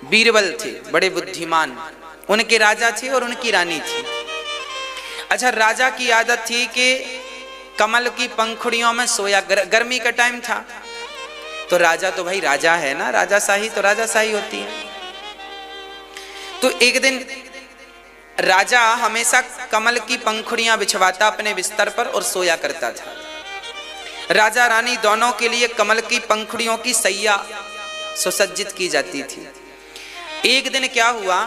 बीरबल थे, बड़े बुद्धिमान, उनके राजा थे और उनकी रानी थी। अच्छा, राजा की आदत थी कि कमल की पंखुड़ियों में सोया, गर्मी का टाइम था तो राजा तो भाई राजा है ना, राजाशाही तो राजाशाही होती है। तो एक दिन राजा हमेशा कमल की पंखुड़ियां बिछवाता अपने बिस्तर पर और सोया करता था। राजा रानी दोनों के लिए कमल की पंखुड़ियों की सैया सुसज्जित की जाती थी। एक दिन क्या हुआ,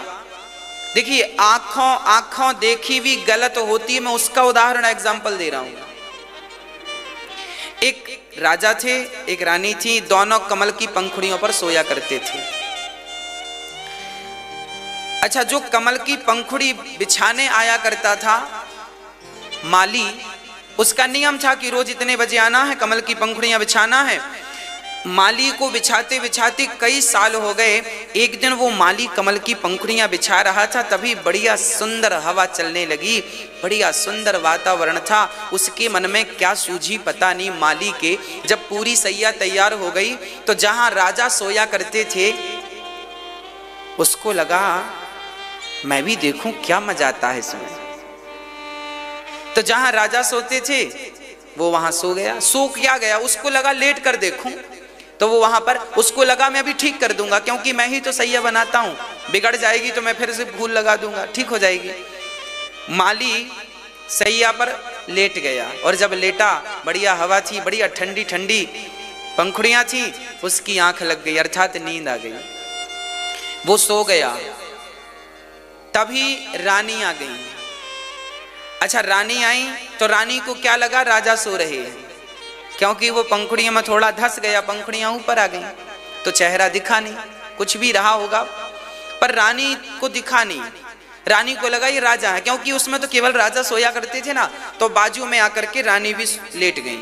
देखिए आंखों देखी भी गलत होती है, मैं उसका उदाहरण एग्जांपल दे रहा हूं। एक राजा थे, एक रानी थी, दोनों कमल की पंखुड़ियों पर सोया करते थे। अच्छा, जो कमल की पंखुड़ी बिछाने आया करता था माली, उसका नियम था कि रोज इतने बजे आना है, कमल की पंखुड़ियां बिछाना है। माली को बिछाते बिछाते कई साल हो गए। एक दिन वो माली कमल की पंखुड़ियां बिछा रहा था, तभी बढ़िया सुंदर हवा चलने लगी, बढ़िया सुंदर वातावरण था। उसके मन में क्या सूझी पता नहीं माली के। जब पूरी सैया तैयार हो गई तो जहां राजा सोया करते थे उसको लगा मैं भी देखूं क्या मजा आता है इसमें। तो जहां राजा सोते थे वो वहां सो गया। सो क्या गया, उसको लगा लेट कर देखूं, तो वो वहां पर, उसको लगा मैं अभी ठीक कर दूंगा क्योंकि मैं ही तो सैया बनाता हूं, बिगड़ जाएगी तो मैं फिर से फूल लगा दूंगा, ठीक हो जाएगी। माली सैया पर लेट गया और जब लेटा, बढ़िया हवा थी, बढ़िया ठंडी ठंडी पंखुड़ियां थी, उसकी आंख लग गई, अर्थात नींद आ गई, वो सो गया। तभी रानी आ गई। अच्छा, रानी आई तो रानी को क्या लगा राजा सो रहे हैं, क्योंकि वो पंखुड़ियों में थोड़ा धस गया, पंखुड़ियां ऊपर आ गई तो चेहरा दिखा नहीं, कुछ भी रहा होगा पर रानी को दिखा नहीं। रानी को लगा ये राजा है, क्योंकि उसमें तो केवल राजा सोया करते थे ना, तो बाजू में आकर के रानी भी लेट गई।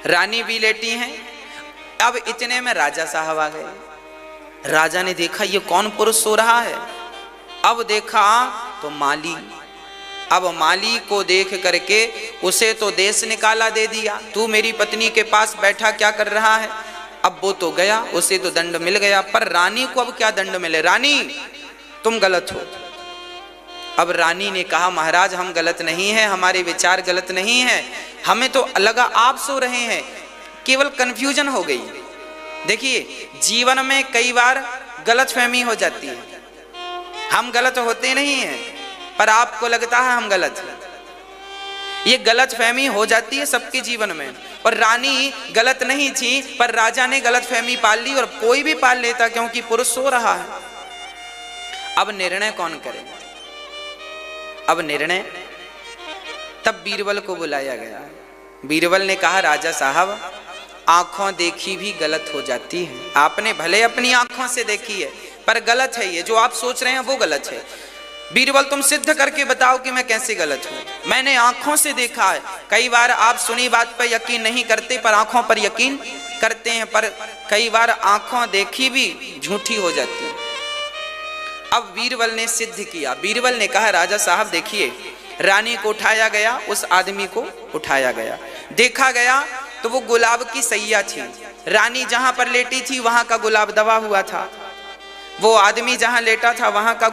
रानी भी लेटी हैं। अब इतने में राजा साहब आ गए। राजा ने देखा ये कौन पुरुष सो रहा है। अब देखा तो माली। अब माली को देख करके उसे तो देश निकाला दे दिया, तू मेरी पत्नी के पास बैठा क्या कर रहा है। अब वो तो गया, उसे तो दंड मिल गया, पर रानी को अब क्या दंड मिले, रानी तुम गलत हो। अब रानी ने कहा महाराज हम गलत नहीं हैं, हमारे विचार गलत नहीं हैं, हमें तो लगा आप सो रहे हैं, केवल कंफ्यूजन हो गई। देखिए जीवन में कई बार गलतफहमी हो जाती है, हम गलत होते नहीं हैं पर आपको लगता है हम गलत हैं, ये गलतफहमी हो जाती है सबके जीवन में। और रानी गलत नहीं थी पर राजा ने गलतफहमी पाल ली, और कोई भी पाल लेता क्योंकि पुरुष सो रहा है। अब निर्णय कौन करे, अब निर्णय, तब बीरबल को बुलाया गया। बीरबल ने कहा राजा साहब आंखों देखी भी गलत हो जाती है, आपने भले अपनी आंखों से देखी है पर गलत है, ये जो आप सोच रहे हैं वो गलत है। बीरबल तुम सिद्ध करके बताओ कि मैं कैसे गलत हूं। मैंने आंखों से देखा है, कई बार आप सुनी बात पर यकीन नहीं करते पर आंखों पर यकीन करते हैं, पर कई बार आंखों देखी भी झूठी हो जाती है। अब बीरबल ने सिद्ध किया। बीरबल ने कहा राजा साहब देखिए, रानी को उठाया गया, उस आदमी को उठाया गया, देखा गया तो वो गुलाब की सैया थी। रानी जहां पर लेटी थी वहां का गुलाब दबा हुआ था, वो आदमी जहां लेटा था वहां का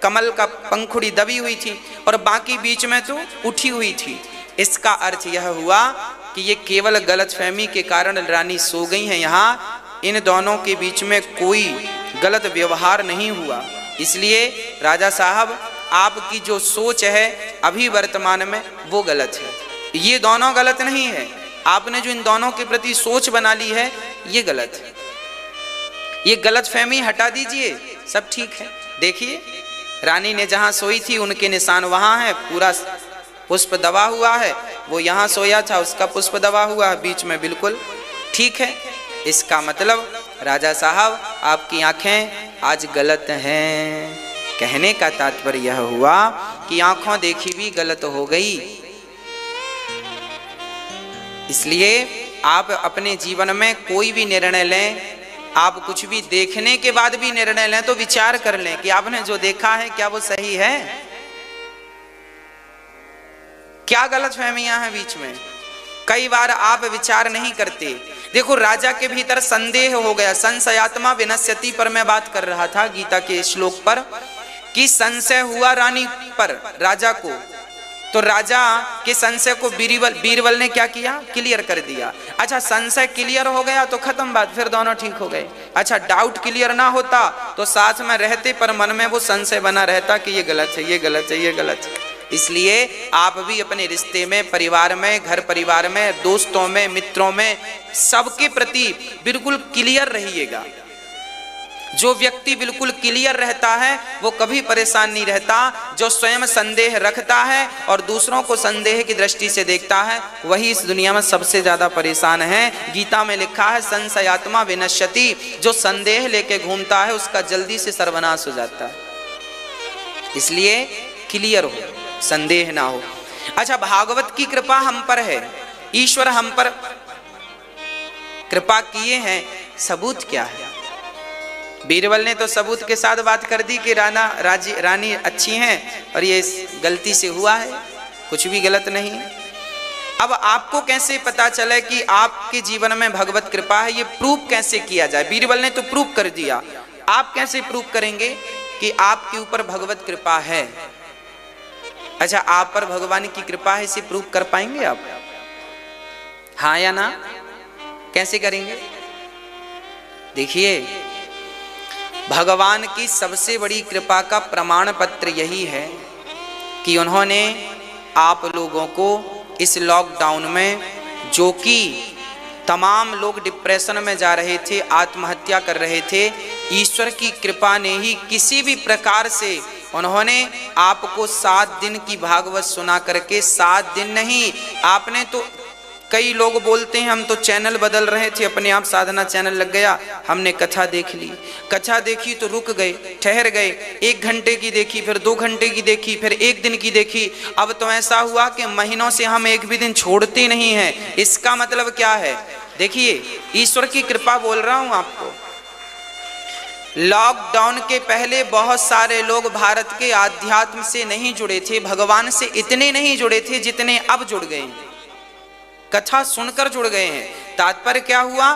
कमल का पंखुड़ी दबी हुई थी और बाकी बीच में तो उठी हुई थी। इसका अर्थ यह हुआ कि ये केवल गलतफहमी के कारण रानी सो गई हैं, यहाँ इन दोनों के बीच में कोई गलत व्यवहार नहीं हुआ। इसलिए राजा साहब आपकी जो सोच है अभी वर्तमान में वो गलत है, ये दोनों गलत नहीं है, आपने जो इन दोनों के प्रति सोच बना ली है ये गलत है, ये गलतफहमी हटा दीजिए, सब ठीक है। देखिए रानी ने जहां सोई थी उनके निशान वहां है, पूरा पुष्प दबा हुआ है, वो यहाँ सोया था उसका पुष्प दबा हुआ है बीच में, बिल्कुल ठीक है। इसका मतलब राजा साहब आपकी आंखें आज गलत हैं। कहने का तात्पर्य यह हुआ कि आंखों देखी भी गलत हो गई। इसलिए आप अपने जीवन में कोई भी निर्णय लें, आप कुछ भी देखने के बाद भी निर्णय लें तो विचार कर लें कि आपने जो देखा है क्या वो सही है, क्या गलतफहमियां हैं बीच में। कई बार आप विचार नहीं करते, देखो राजा के भीतर संदेह हो गया, संशयात्मा विनश्यति पर मैं बात कर रहा था गीता के श्लोक पर, कि संशय हुआ रानी पर, राजा को। तो राजा के संशय को बीरबल ने क्या किया, क्लियर कर दिया। अच्छा संशय क्लियर हो गया तो खत्म बात, फिर दोनों ठीक हो गए। अच्छा डाउट क्लियर ना होता तो साथ में रहते पर मन में वो संशय बना रहता कि ये गलत है, ये गलत है, ये गलत है। इसलिए आप भी अपने रिश्ते में, परिवार में, घर परिवार में, दोस्तों में, मित्रों में, सबके प्रति बिल्कुल क्लियर रहिएगा। जो व्यक्ति बिल्कुल क्लियर रहता है वो कभी परेशान नहीं रहता। जो स्वयं संदेह रखता है और दूसरों को संदेह की दृष्टि से देखता है वही इस दुनिया में सबसे ज्यादा परेशान है। गीता में लिखा है संशयात्मा विनश्यति, जो संदेह लेके घूमता है उसका जल्दी से सर्वनाश हो जाता है। इसलिए क्लियर हो, संदेह ना हो। अच्छा भागवत की कृपा हम पर है, ईश्वर हम पर कृपा किए हैं, सबूत क्या है? बीरबल ने तो सबूत के साथ बात कर दी कि रानी अच्छी हैं और ये गलती से हुआ है, कुछ भी गलत नहीं। अब आपको कैसे पता चले कि आपके जीवन में भगवत कृपा है, ये प्रूफ कैसे किया जाए? बीरबल ने तो प्रूफ कर दिया, आप कैसे प्रूफ करेंगे कि आपके ऊपर भगवत कृपा है? अच्छा आप पर भगवान की कृपा है, इसे प्रूफ कर पाएंगे आप? हाँ या ना? कैसे करेंगे? देखिए भगवान की सबसे बड़ी कृपा का प्रमाण पत्र यही है कि उन्होंने आप लोगों को इस लॉकडाउन में, जो कि तमाम लोग डिप्रेशन में जा रहे थे, आत्महत्या कर रहे थे, ईश्वर की कृपा ने ही किसी भी प्रकार से उन्होंने आपको 7 दिन की भागवत सुना करके, 7 दिन नहीं, आपने तो, कई लोग बोलते हैं हम तो चैनल बदल रहे थे, अपने आप साधना चैनल लग गया, हमने कथा देख ली, कथा देखी तो रुक गए, ठहर गए, 1 घंटे की देखी, फिर 2 घंटे की देखी, फिर 1 दिन की देखी। अब तो ऐसा हुआ कि महीनों से हम एक भी दिन छोड़ते नहीं हैं। इसका मतलब क्या है? देखिए ईश्वर की कृपा बोल रहा हूं आपको। लॉकडाउन के पहले बहुत सारे लोग भारत के आध्यात्म से नहीं जुड़े थे, भगवान से इतने नहीं जुड़े थे जितने अब जुड़ गए, कथा सुनकर जुड़ गए हैं। तात्पर्य क्या हुआ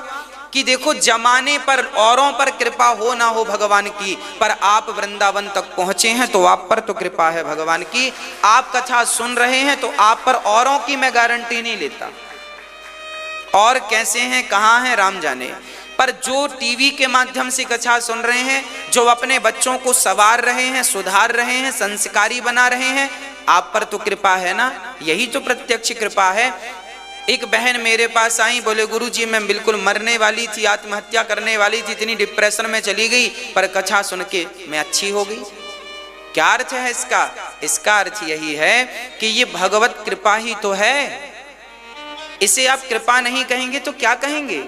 कि देखो जमाने पर औरों पर कृपा हो ना हो भगवान की, पर आप वृंदावन तक पहुंचे हैं तो आप पर तो कृपा है भगवान की। आप कथा सुन रहे हैं तो आप पर, औरों की मैं गारंटी नहीं लेता, और कैसे हैं कहाँ हैं राम जाने, पर जो टीवी के माध्यम से कथा सुन रहे हैं, जो अपने बच्चों को संवार रहे हैं, सुधार रहे हैं, संस्कारी बना रहे हैं, आप पर तो कृपा है ना। यही तो प्रत्यक्ष कृपा है। एक बहन मेरे पास आई, बोले गुरुजी मैं बिल्कुल मरने वाली थी, आत्महत्या करने वाली थी, इतनी डिप्रेशन में चली गई, पर कथा सुन के मैं अच्छी हो गई। क्या अर्थ है इसका? इसका अर्थ यही है कि ये भगवत कृपा ही तो है। इसे आप कृपा नहीं कहेंगे तो क्या कहेंगे?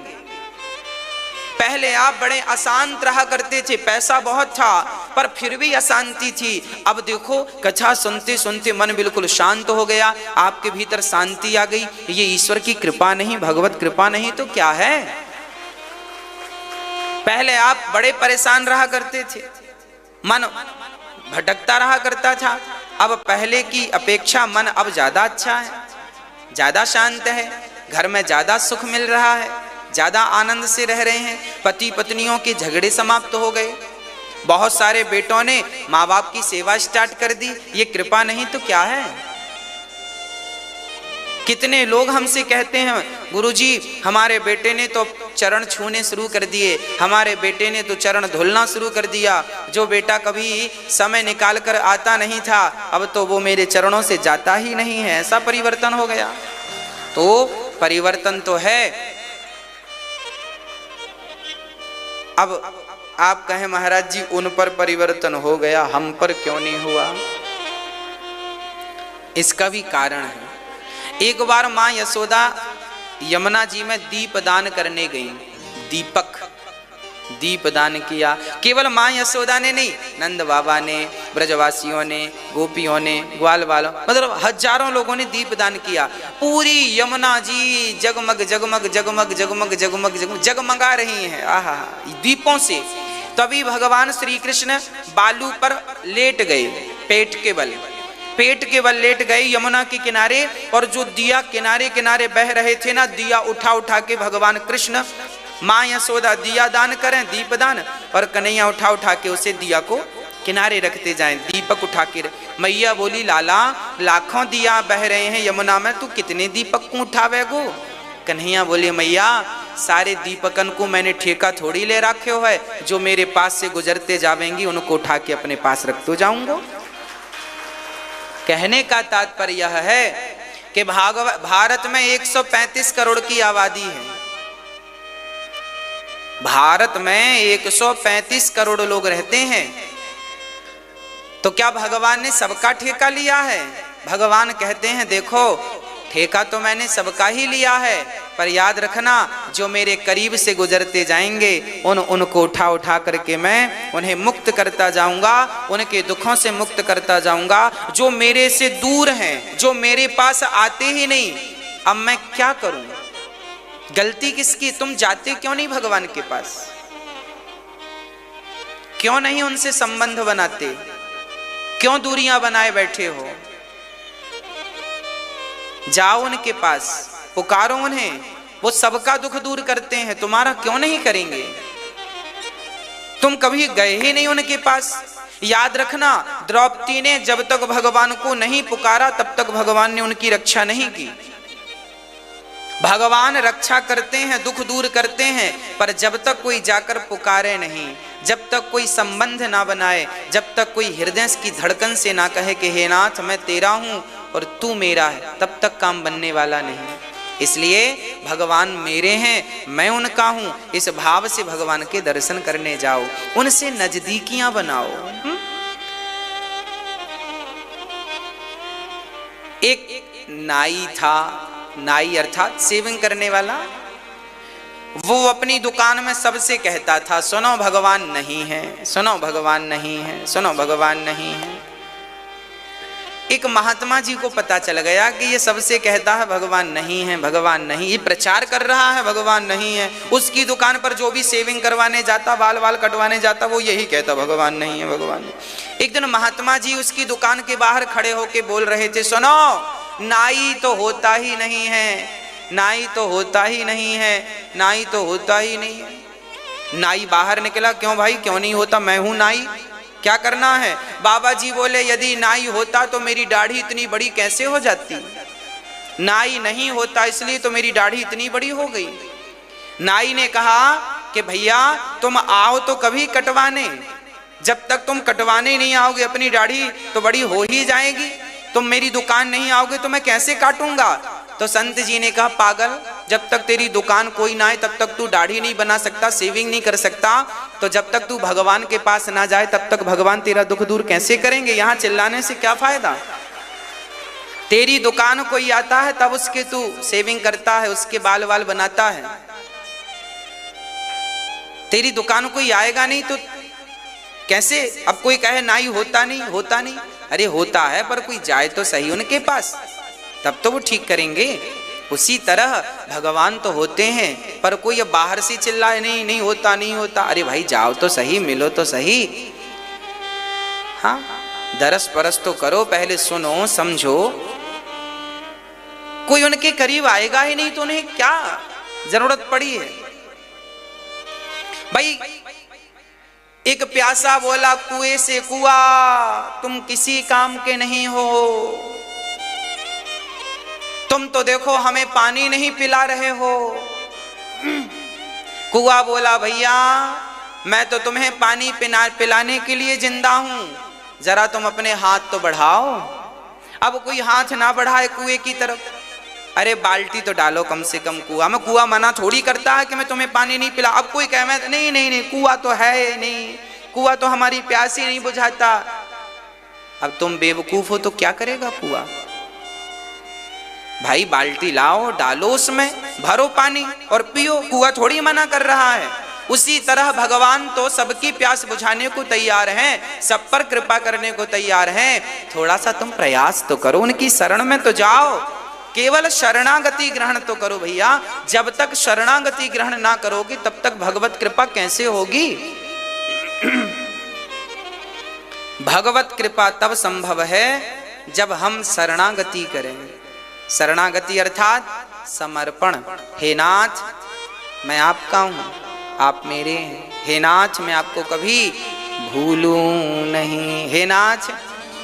पहले आप बड़े अशांत रहा करते थे, पैसा बहुत था पर फिर भी अशांति थी। अब देखो कथा सुनते सुनते मन बिल्कुल शांत हो गया, आपके भीतर शांति आ गई। ये ईश्वर की कृपा नहीं, भगवत कृपा नहीं तो क्या है? पहले आप बड़े परेशान रहा करते थे, मन भटकता रहा करता था, अब पहले की अपेक्षा मन अब ज्यादा अच्छा है, ज्यादा शांत है, घर में ज्यादा सुख मिल रहा है, ज्यादा आनंद से रह रहे हैं, पति पत्नियों के झगड़े समाप्त हो गए, बहुत सारे बेटों ने माँ बाप की सेवा स्टार्ट कर दी। ये कृपा नहीं तो क्या है? कितने लोग हमसे कहते हैं गुरुजी हमारे बेटे ने तो चरण छूने शुरू कर दिए, हमारे बेटे ने तो चरण धुलना शुरू कर दिया, जो बेटा कभी समय निकाल कर आता नहीं था अब तो वो मेरे चरणों से जाता ही नहीं है, ऐसा परिवर्तन हो गया। तो परिवर्तन तो है। अब आप कहें महाराज जी उन पर परिवर्तन हो गया, हम पर क्यों नहीं हुआ? इसका भी कारण है। एक बार मां यशोदा यमुना जी में दीप दान करने गई, दीप दान किया। केवल मां यशोदा ने नहीं, नंद बाबा ने, ब्रजवासियों ने, गोपियों ने, ग्वाल वालों, मतलब हजारों लोगों ने दीप दान किया। पूरी यमुना जी जगमग जगमग जगमग जगमग जगमग जगमग जगमगा रही हैं आहा दीपों से। तभी भगवान श्री कृष्ण बालू पर लेट गए पेट के बल, पेट के बल लेट गए यमुना के किनारे, और जो दिया किनारे किनारे बह रहे थे ना, दिया उठा उठा के भगवान कृष्ण, माँ यशोदा दिया दान करें, दीप दान, और कन्हैया उठा उठा के उसे दिया को किनारे रखते जाएं, दीपक उठा के। मैया बोली, लाला लाखों दिया बह रहे हैं यमुना में, तू कितने दीपक को उठावे गो? कन्हैया बोले, मैया सारे दीपकन को मैंने ठेका थोड़ी ले रखे हो है, जो मेरे पास से गुजरते जावेंगी उनको उठा के अपने पास रखते जाऊंगा। कहने का तात्पर्य यह है कि भारत में 135 करोड़ की आबादी है, भारत में 135 करोड़ लोग रहते हैं, तो क्या भगवान ने सबका ठेका लिया है? भगवान कहते हैं, देखो ठेका तो मैंने सबका ही लिया है, पर याद रखना जो मेरे करीब से गुजरते जाएंगे उनको उठा उठा करके मैं उन्हें मुक्त करता जाऊंगा, उनके दुखों से मुक्त करता जाऊंगा। जो मेरे से दूर हैं, जो मेरे पास आते ही नहीं, अब मैं क्या करूं? गलती किसकी? तुम जाते क्यों नहीं भगवान के पास? क्यों नहीं उनसे संबंध बनाते? क्यों दूरियां बनाए बैठे हो? जाओ उनके पास, पुकारो उन्हें, वो सबका दुख दूर करते हैं, तुम्हारा क्यों नहीं करेंगे? तुम कभी गए ही नहीं उनके पास। याद रखना, द्रौपदी ने जब तक भगवान को नहीं पुकारा तब तक भगवान ने उनकी रक्षा नहीं की। भगवान रक्षा करते हैं, दुख दूर करते हैं, पर जब तक कोई जाकर पुकारे नहीं, जब तक कोई संबंध ना बनाए, जब तक कोई हृदय की धड़कन से ना कहे कि हे नाथ मैं तेरा हूं और तू मेरा है, तब तक काम बनने वाला नहीं। इसलिए भगवान मेरे हैं, मैं उनका हूं, इस भाव से भगवान के दर्शन करने जाओ, उनसे नजदीकियां बनाओ। एक नाई था, नाई अर्थात सेविंग करने वाला, वो अपनी दुकान में सबसे कहता था, सुनो भगवान नहीं है, सुनो भगवान नहीं है, सुनो भगवान नहीं है। एक महात्मा जी को पता चल गया कि ये सबसे कहता है भगवान नहीं है, भगवान नहीं, ये प्रचार कर रहा है भगवान नहीं है। उसकी दुकान पर जो भी सेविंग करवाने जाता, बाल बाल कटवाने जाता, वो यही कहता भगवान नहीं है, भगवान नहीं। एक दिन महात्मा जी उसकी दुकान के बाहर खड़े होके बोल रहे थे, सुनो नाई तो होता ही नहीं है, नाई तो होता ही नहीं है, नाई तो होता ही नहीं है। नाई बाहर निकला, क्यों भाई क्यों नहीं होता? मैं हूं नाई, क्या करना है? बाबा जी बोले, यदि नाई होता तो मेरी दाढ़ी इतनी बड़ी कैसे हो जाती? नाई नहीं होता इसलिए तो मेरी दाढ़ी इतनी बड़ी हो गई। नाई ने कहा कि भैया तुम आओ तो कभी कटवाने, जब तक तुम कटवाने नहीं आओगे अपनी दाढ़ी तो बड़ी हो ही जाएगी। तुम मेरी दुकान नहीं आओगे तो मैं कैसे काटूंगा? तो संत जी ने कहा, पागल, जब तक तेरी दुकान कोई ना आए तब तक तू दाढ़ी नहीं बना सकता, सेविंग नहीं कर सकता, तो जब तक तू भगवान के पास ना जाए तब तक भगवान तेरा दुख दूर कैसे करेंगे? यहाँ चिल्लाने से क्या फायदा? तेरी दुकान कोई आता है तब उसके तू सेविंग करता है, उसके बाल वाल बनाता है। तेरी दुकान कोई आएगा नहीं तो कैसे? अब कोई कहे नाई होता नहीं, होता नहीं, अरे होता है, पर कोई जाए तो सही उनके पास, तब तो वो ठीक करेंगे। उसी तरह भगवान तो होते हैं, पर कोई अब बाहर से चिल्लाए नहीं, नहीं होता, नहीं होता, अरे भाई जाओ तो सही, मिलो तो सही, हाँ दरस परस तो करो, पहले सुनो समझो। कोई उनके करीब आएगा ही नहीं तो उन्हें क्या जरूरत पड़ी है? भाई एक प्यासा बोला कुएं से, कुआ तुम किसी काम के नहीं हो, तुम तो देखो हमें पानी नहीं पिला रहे हो। कुआ बोला, भैया मैं तो तुम्हें पानी पिलाने के लिए जिंदा हूं, जरा तुम अपने हाथ तो बढ़ाओ। अब कोई हाथ ना बढ़ाए कुएं की तरफ, अरे बाल्टी तो डालो कम से कम कुआ में, कुआ मना थोड़ी करता है कि मैं तुम्हें पानी नहीं पिला। अब कोई कहे नहीं नहीं नहीं कुआ तो है नहीं, कुआ तो हमारी प्यास ही नहीं बुझाता। अब तुम बेवकूफ हो तो क्या करेगा कुआ? भाई बाल्टी लाओ, डालो उसमें, भरो पानी और पियो, कुआ थोड़ी मना कर रहा है। उसी तरह भगवान तो सबकी प्यास बुझाने को तैयार हैं, सब पर कृपा करने को तैयार हैं। थोड़ा सा तुम प्रयास तो करो, उनकी शरण में तो जाओ, केवल शरणागति ग्रहण तो करो भैया। जब तक शरणागति ग्रहण ना करोगे तब तक भगवत कृपा कैसे होगी? भगवत कृपा तब संभव है जब हम शरणागति करें। शरणागति अर्थात समर्पण। हे नाथ मैं आपका हूँ, आप मेरे हैं। हे नाथ मैं आपको कभी भूलूं नहीं। हे नाथ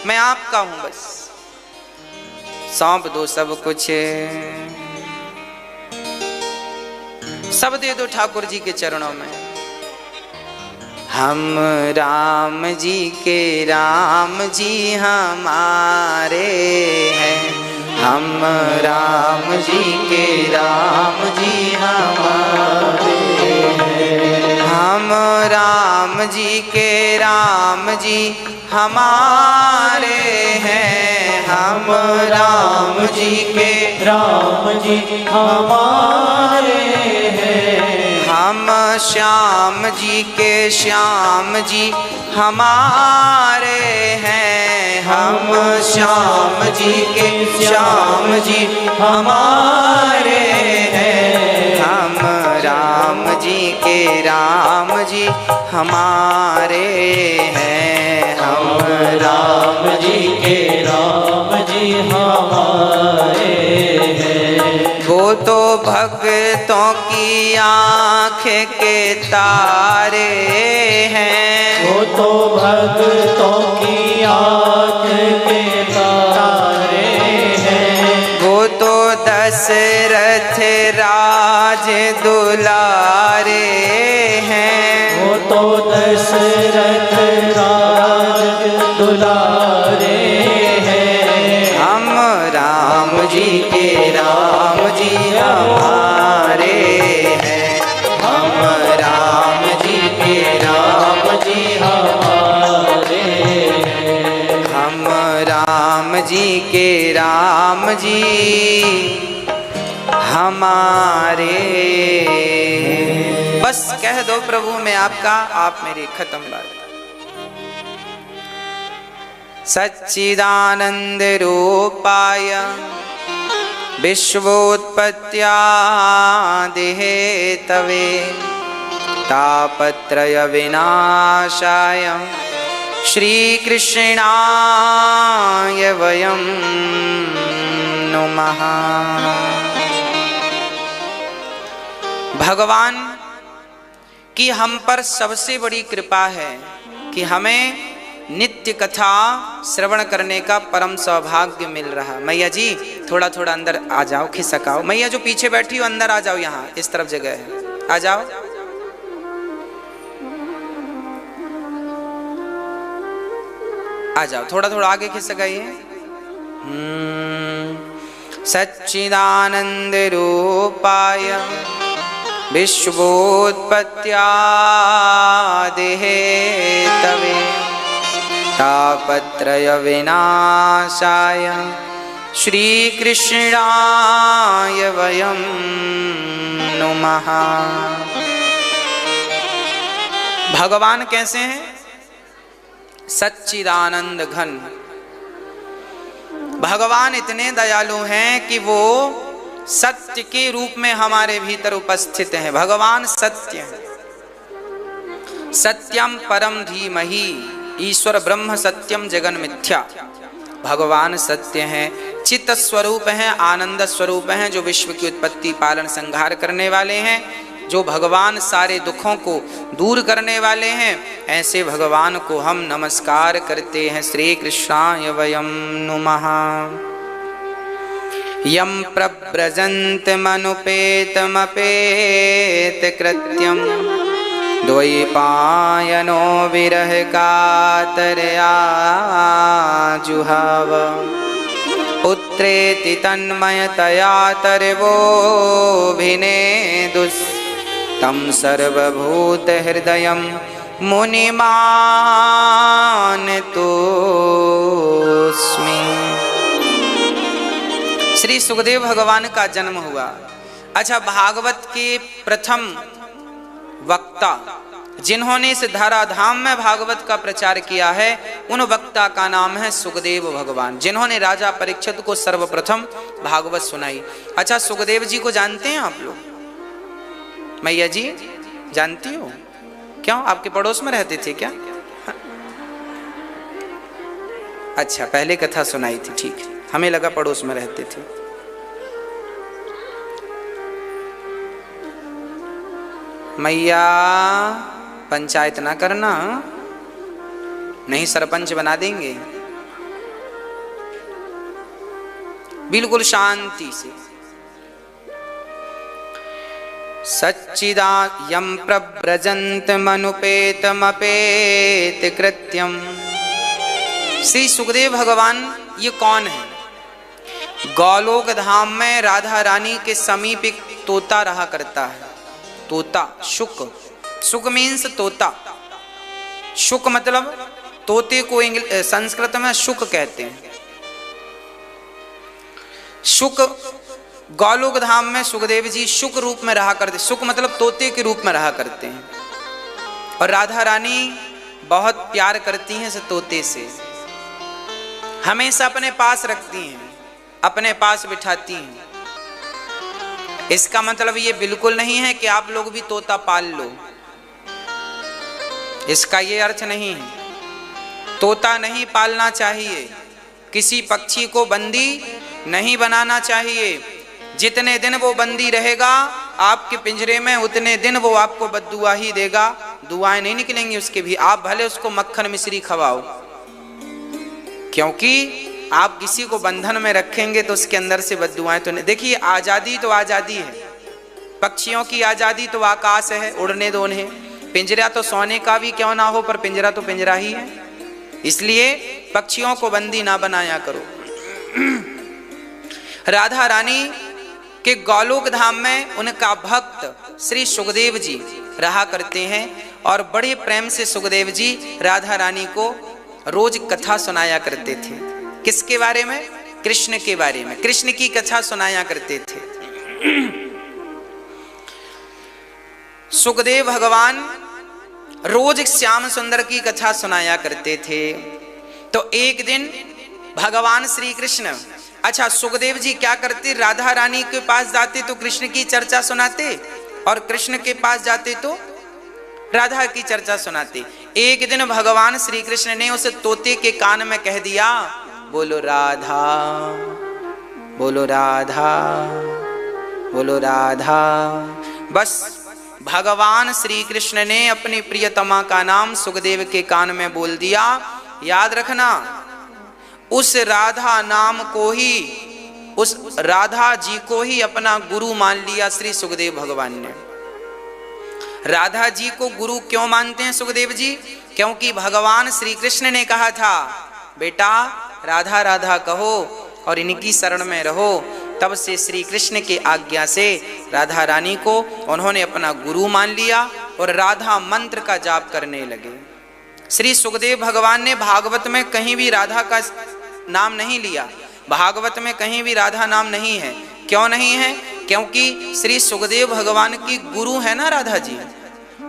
मैं आपका हूँ, बस सौंप दो सब कुछ, सब दे दो ठाकुर जी के चरणों में। हम राम जी के राम जी हमारे हैं, हम राम जी के राम जी हमारे हैं, हम राम जी के राम जी हमारे हैं, हम राम जी के राम जी हमारे हैं, हम श्याम जी के श्याम जी हमारे हैं, हम श्याम जी के श्याम जी हमारे हैं, हम राम जी के राम जी हमारे हैं, हम राम जी के राम जी हमारे हैं। वो तो भक्तों की आँख के तारे हैं, वो तो भक्तों की आँख के तारे हैं, वो तो दशरथ राज दुलारे हैं, वो तो दशरथ राज दुलारे हैं, हम राम जी के राम जी हमारे हैं, हम राम जी के राम जी हमारे हैं, हम राम जी के राम जी हमारे। बस कह दो प्रभु मैं आपका, आप मेरी, खत्म बात। सच्चिदानंद रूपाय विश्वोत्पत्त्यादि हेतवे तापत्रय विनाशाय श्रीकृष्णाय वयं नुमः। भगवान की हम पर सबसे बड़ी कृपा है कि हमें नित्य कथा श्रवण करने का परम सौभाग्य मिल रहा। मैया जी थोड़ा थोड़ा अंदर आ जाओ, खिसकाओ। मैया जो पीछे बैठी हो अंदर आ जाओ, यहाँ इस तरफ जगह है, आ जाओ। आ जाओ, थोड़ा थोड़ा आगे खिसकाइए। सच्चिदानंद रूपाय विश्वोत्पत्त्यादि हेतवे तापत्रय विनाशाय श्रीकृष्णाय वयं नुमः। भगवान कैसे हैं? सच्चिदानंद घन। भगवान इतने दयालु हैं कि वो सत्य के रूप में हमारे भीतर उपस्थित हैं। भगवान सत्य है। सत्यम परम धीमहि ईश्वर ब्रह्म सत्यम जगन मिथ्या। भगवान सत्य हैं, चित्त स्वरूप हैं, आनंद स्वरूप हैं, जो विश्व की उत्पत्ति पालन संहार करने वाले हैं, जो भगवान सारे दुखों को दूर करने वाले हैं। ऐसे भगवान को हम नमस्कार करते हैं। श्री कृष्णाय वयं नुमः। यं प्रव्रजन्तमनुपेतमपेत कृत्यं द्वैपायनो विरह कातरया जुहाव पुत्रेति तन्मयतया तर्वोऽभिनेदुस् तं सर्वभूतहृदयं मुनिमानतोऽस्मि। श्री सुखदेव भगवान का जन्म हुआ। अच्छा, भागवत के प्रथम वक्ता जिन्होंने इस धराधाम में भागवत का प्रचार किया है, उन वक्ता का नाम है सुखदेव भगवान, जिन्होंने राजा परीक्षित को सर्वप्रथम भागवत सुनाई। अच्छा, सुखदेव जी को जानते हैं आप लोग? मैया जी जानती हो? क्यों, आपके पड़ोस में रहते थे क्या? अच्छा, पहले कथा सुनाई थी, ठीक है, हमें लगा पड़ोस में रहते थे। मैया पंचायत ना करना, नहीं सरपंच बना देंगे। बिल्कुल शांति से। सच्चिदायं प्रव्रजन्तमनुपेतमपेत कृत्यम। श्री सुखदेव भगवान ये कौन है? गौलोक धाम में राधा रानी के समीप एक तोता रहा करता है। तोता, शुक, शुक मीन्स तोता। शुक मतलब तोते को संस्कृत में शुक कहते हैं। शुक गौलोक धाम में सुखदेव जी शुक रूप में रहा करते। शुक मतलब तोते के रूप में रहा करते हैं। और राधा रानी बहुत प्यार करती हैं इस तोते से, हमेशा अपने पास रखती हैं, अपने पास बिठाती हैं। इसका मतलब ये बिल्कुल नहीं है कि आप लोग भी तोता पाल लो, इसका ये अर्थ नहीं है। तोता नहीं पालना चाहिए, किसी पक्षी को बंदी नहीं बनाना चाहिए। जितने दिन वो बंदी रहेगा आपके पिंजरे में, उतने दिन वो आपको बद्दुआ ही देगा, दुआएं नहीं निकलेंगी उसके भी। आप भले उसको मक्खन मिश्री खवाओ, क्योंकि आप किसी को बंधन में रखेंगे तो उसके अंदर से बद्दुआएं तो नहीं। देखिए, आजादी तो आजादी है, पक्षियों की आजादी तो आकाश है, उड़ने दो उन्हें। पिंजरा तो सोने का भी क्यों ना हो, पर पिंजरा तो पिंजरा ही है। इसलिए पक्षियों को बंदी ना बनाया करो। राधा रानी के गौलोक धाम में उनका भक्त श्री सुखदेव जी रहा करते हैं और बड़े प्रेम से सुखदेव जी राधा रानी को रोज कथा सुनाया करते थे। किसके बारे में? कृष्ण के बारे में। कृष्ण की कथा सुनाया करते थे। सुखदेव भगवान रोज श्याम सुंदर की कथा सुनाया करते थे। तो एक दिन भगवान श्री कृष्ण, अच्छा सुखदेव जी क्या करते? राधा रानी के पास जाते तो कृष्ण की चर्चा सुनाते, और कृष्ण के पास जाते तो राधा की चर्चा सुनाते। एक दिन भगवान श्री कृष्ण ने उस तोते के कान में कह दिया, बोलो राधा, बोलो राधा, बोलो राधा। बस भगवान श्री कृष्ण ने अपनी प्रियतमा का नाम सुखदेव के कान में बोल दिया। याद रखना, उस राधा नाम को ही, उस राधा जी को ही अपना गुरु मान लिया श्री सुखदेव भगवान ने। राधा जी को गुरु क्यों मानते हैं सुखदेव जी? क्योंकि भगवान श्री कृष्ण ने कहा था, बेटा राधा राधा कहो और इनकी शरण में रहो। तब से श्री कृष्ण के आज्ञा से राधा रानी को उन्होंने अपना गुरु मान लिया और राधा मंत्र का जाप करने लगे। श्री सुखदेव भगवान ने भागवत में कहीं भी राधा का नाम नहीं लिया। भागवत में कहीं भी राधा नाम नहीं है। क्यों नहीं है? क्योंकि श्री सुखदेव भगवान की गुरु है ना राधा जी,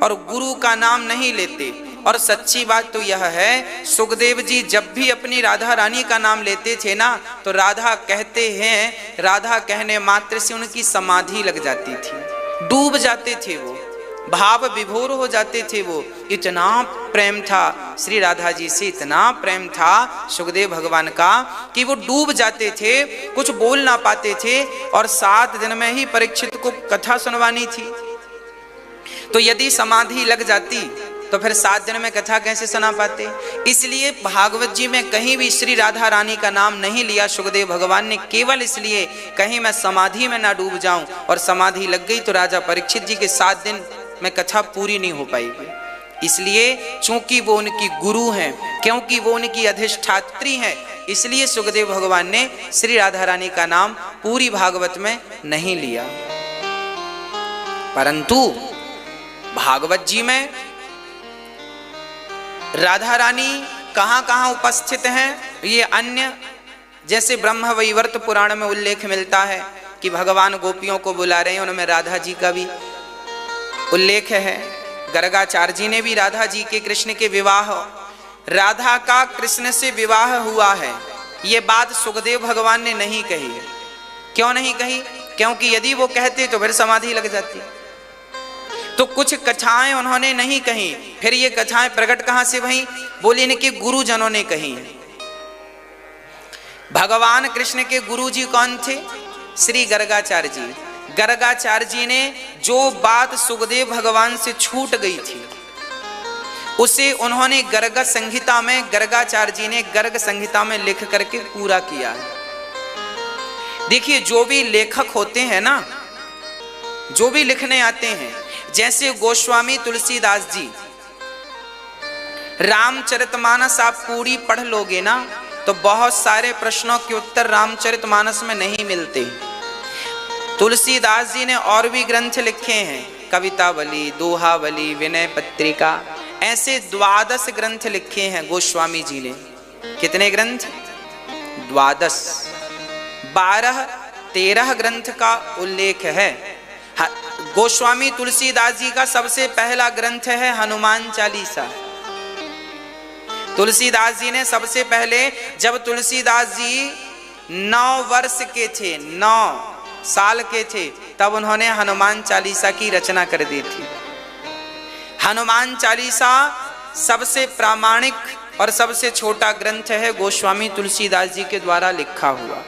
और गुरु का नाम नहीं लेते। और सच्ची बात तो यह है, सुखदेव जी जब भी अपनी राधा रानी का नाम लेते थे ना, तो राधा कहते हैं, राधा कहने मात्र से उनकी समाधि लग जाती थी, डूब जाते थे, वो भाव विभोर हो जाते थे। वो इतना प्रेम था श्री राधा जी से, इतना प्रेम था सुखदेव भगवान का कि वो डूब जाते थे, कुछ बोल ना पाते थे। और 7 दिन में ही परीक्षित को कथा सुनवानी थी, तो यदि समाधि लग जाती तो फिर 7 दिन में कथा कैसे सुना पाते? इसलिए भागवत जी में कहीं भी श्री राधा रानी का नाम नहीं लिया सुखदेव भगवान ने, केवल इसलिए कहीं मैं समाधि में ना डूब जाऊं। और समाधि लग गई तो राजा परीक्षित जी के 7 दिन में कथा पूरी नहीं हो पाएगी। इसलिए चूंकि वो उनकी गुरु हैं, क्योंकि वो उनकी अधिष्ठात्री हैं, इसलिए सुखदेव भगवान ने श्री राधा रानी का नाम पूरी भागवत में नहीं लिया। परंतु भागवत जी में राधा रानी कहाँ कहाँ उपस्थित हैं, ये अन्य जैसे ब्रह्म वैवर्त पुराण में उल्लेख मिलता है कि भगवान गोपियों को बुला रहे हैं, उनमें राधा जी का भी उल्लेख है। गर्गाचार्य जी ने भी राधा जी के कृष्ण के विवाह, राधा का कृष्ण से विवाह हुआ है, ये बात सुखदेव भगवान ने नहीं कही है। क्यों नहीं कही? क्योंकि यदि वो कहते तो फिर समाधि लग जाती। तो कुछ कथाएं उन्होंने नहीं कही। फिर ये कथाएं प्रकट कहां से भई? बोले इनके गुरुजनों ने कही है। भगवान कृष्ण के गुरु जी कौन थे? श्री गर्गाचार्य जी। गर्गाचार्य जी ने जो बात सुखदेव भगवान से छूट गई थी उसे उन्होंने गर्ग संहिता में, गर्गाचार्य जी ने गर्ग संहिता में लिख करके पूरा किया है। देखिए, जो भी लेखक होते हैं ना, जो भी लिखने आते हैं, जैसे गोस्वामी तुलसीदास जी, रामचरितमानस आप पूरी पढ़ लोगे ना तो बहुत सारे प्रश्नों के उत्तर रामचरितमानस में नहीं मिलते। तुलसीदास जी ने और भी ग्रंथ लिखे हैं, कवितावली, दोहावली, विनय पत्रिका, ऐसे 12 ग्रंथ लिखे हैं गोस्वामी जी ने। कितने ग्रंथ? 12। 12-13 ग्रंथ का उल्लेख है। गोस्वामी तुलसीदास जी का सबसे पहला ग्रंथ है हनुमान चालीसा। तुलसीदास जी ने सबसे पहले, जब तुलसीदास जी 9 वर्ष के थे, 9 साल के थे, तब उन्होंने हनुमान चालीसा की रचना कर दी थी। हनुमान चालीसा सबसे प्रामाणिक और सबसे छोटा ग्रंथ है गोस्वामी तुलसीदास जी के द्वारा लिखा हुआ।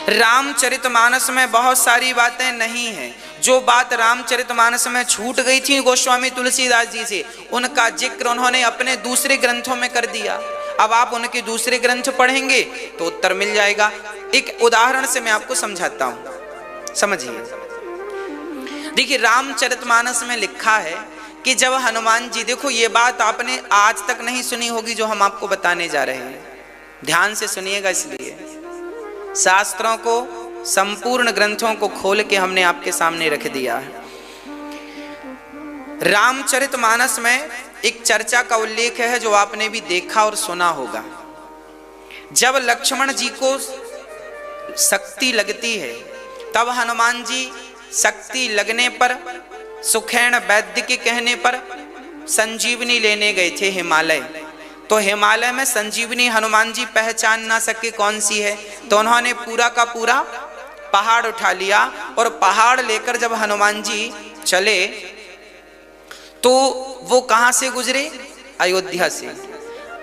रामचरितमानस में बहुत सारी बातें नहीं हैं। जो बात रामचरितमानस में छूट गई थी गोस्वामी तुलसीदास जी से, उनका जिक्र उन्होंने अपने दूसरे ग्रंथों में कर दिया। अब आप उनके दूसरे ग्रंथ पढ़ेंगे तो उत्तर मिल जाएगा। एक उदाहरण से मैं आपको समझाता हूं, समझिए। देखिए, रामचरितमानस में लिखा है कि जब हनुमान जी, देखो ये बात आपने आज तक नहीं सुनी होगी जो हम आपको बताने जा रहे हैं, ध्यान से सुनिएगा। इसलिए शास्त्रों को, संपूर्ण ग्रंथों को खोल के हमने आपके सामने रख दिया है। रामचरितमानस में एक चर्चा का उल्लेख है जो आपने भी देखा और सुना होगा। जब लक्ष्मण जी को शक्ति लगती है, तब हनुमान जी शक्ति लगने पर सुखैन वैद्य के कहने पर संजीवनी लेने गए थे हिमालय। तो हिमालय में संजीवनी हनुमान जी पहचान ना सके कौन सी है, तो उन्होंने पूरा का पूरा पहाड़ उठा लिया और पहाड़ लेकर जब हनुमान जी चले तो वो कहां से गुजरे? अयोध्या से।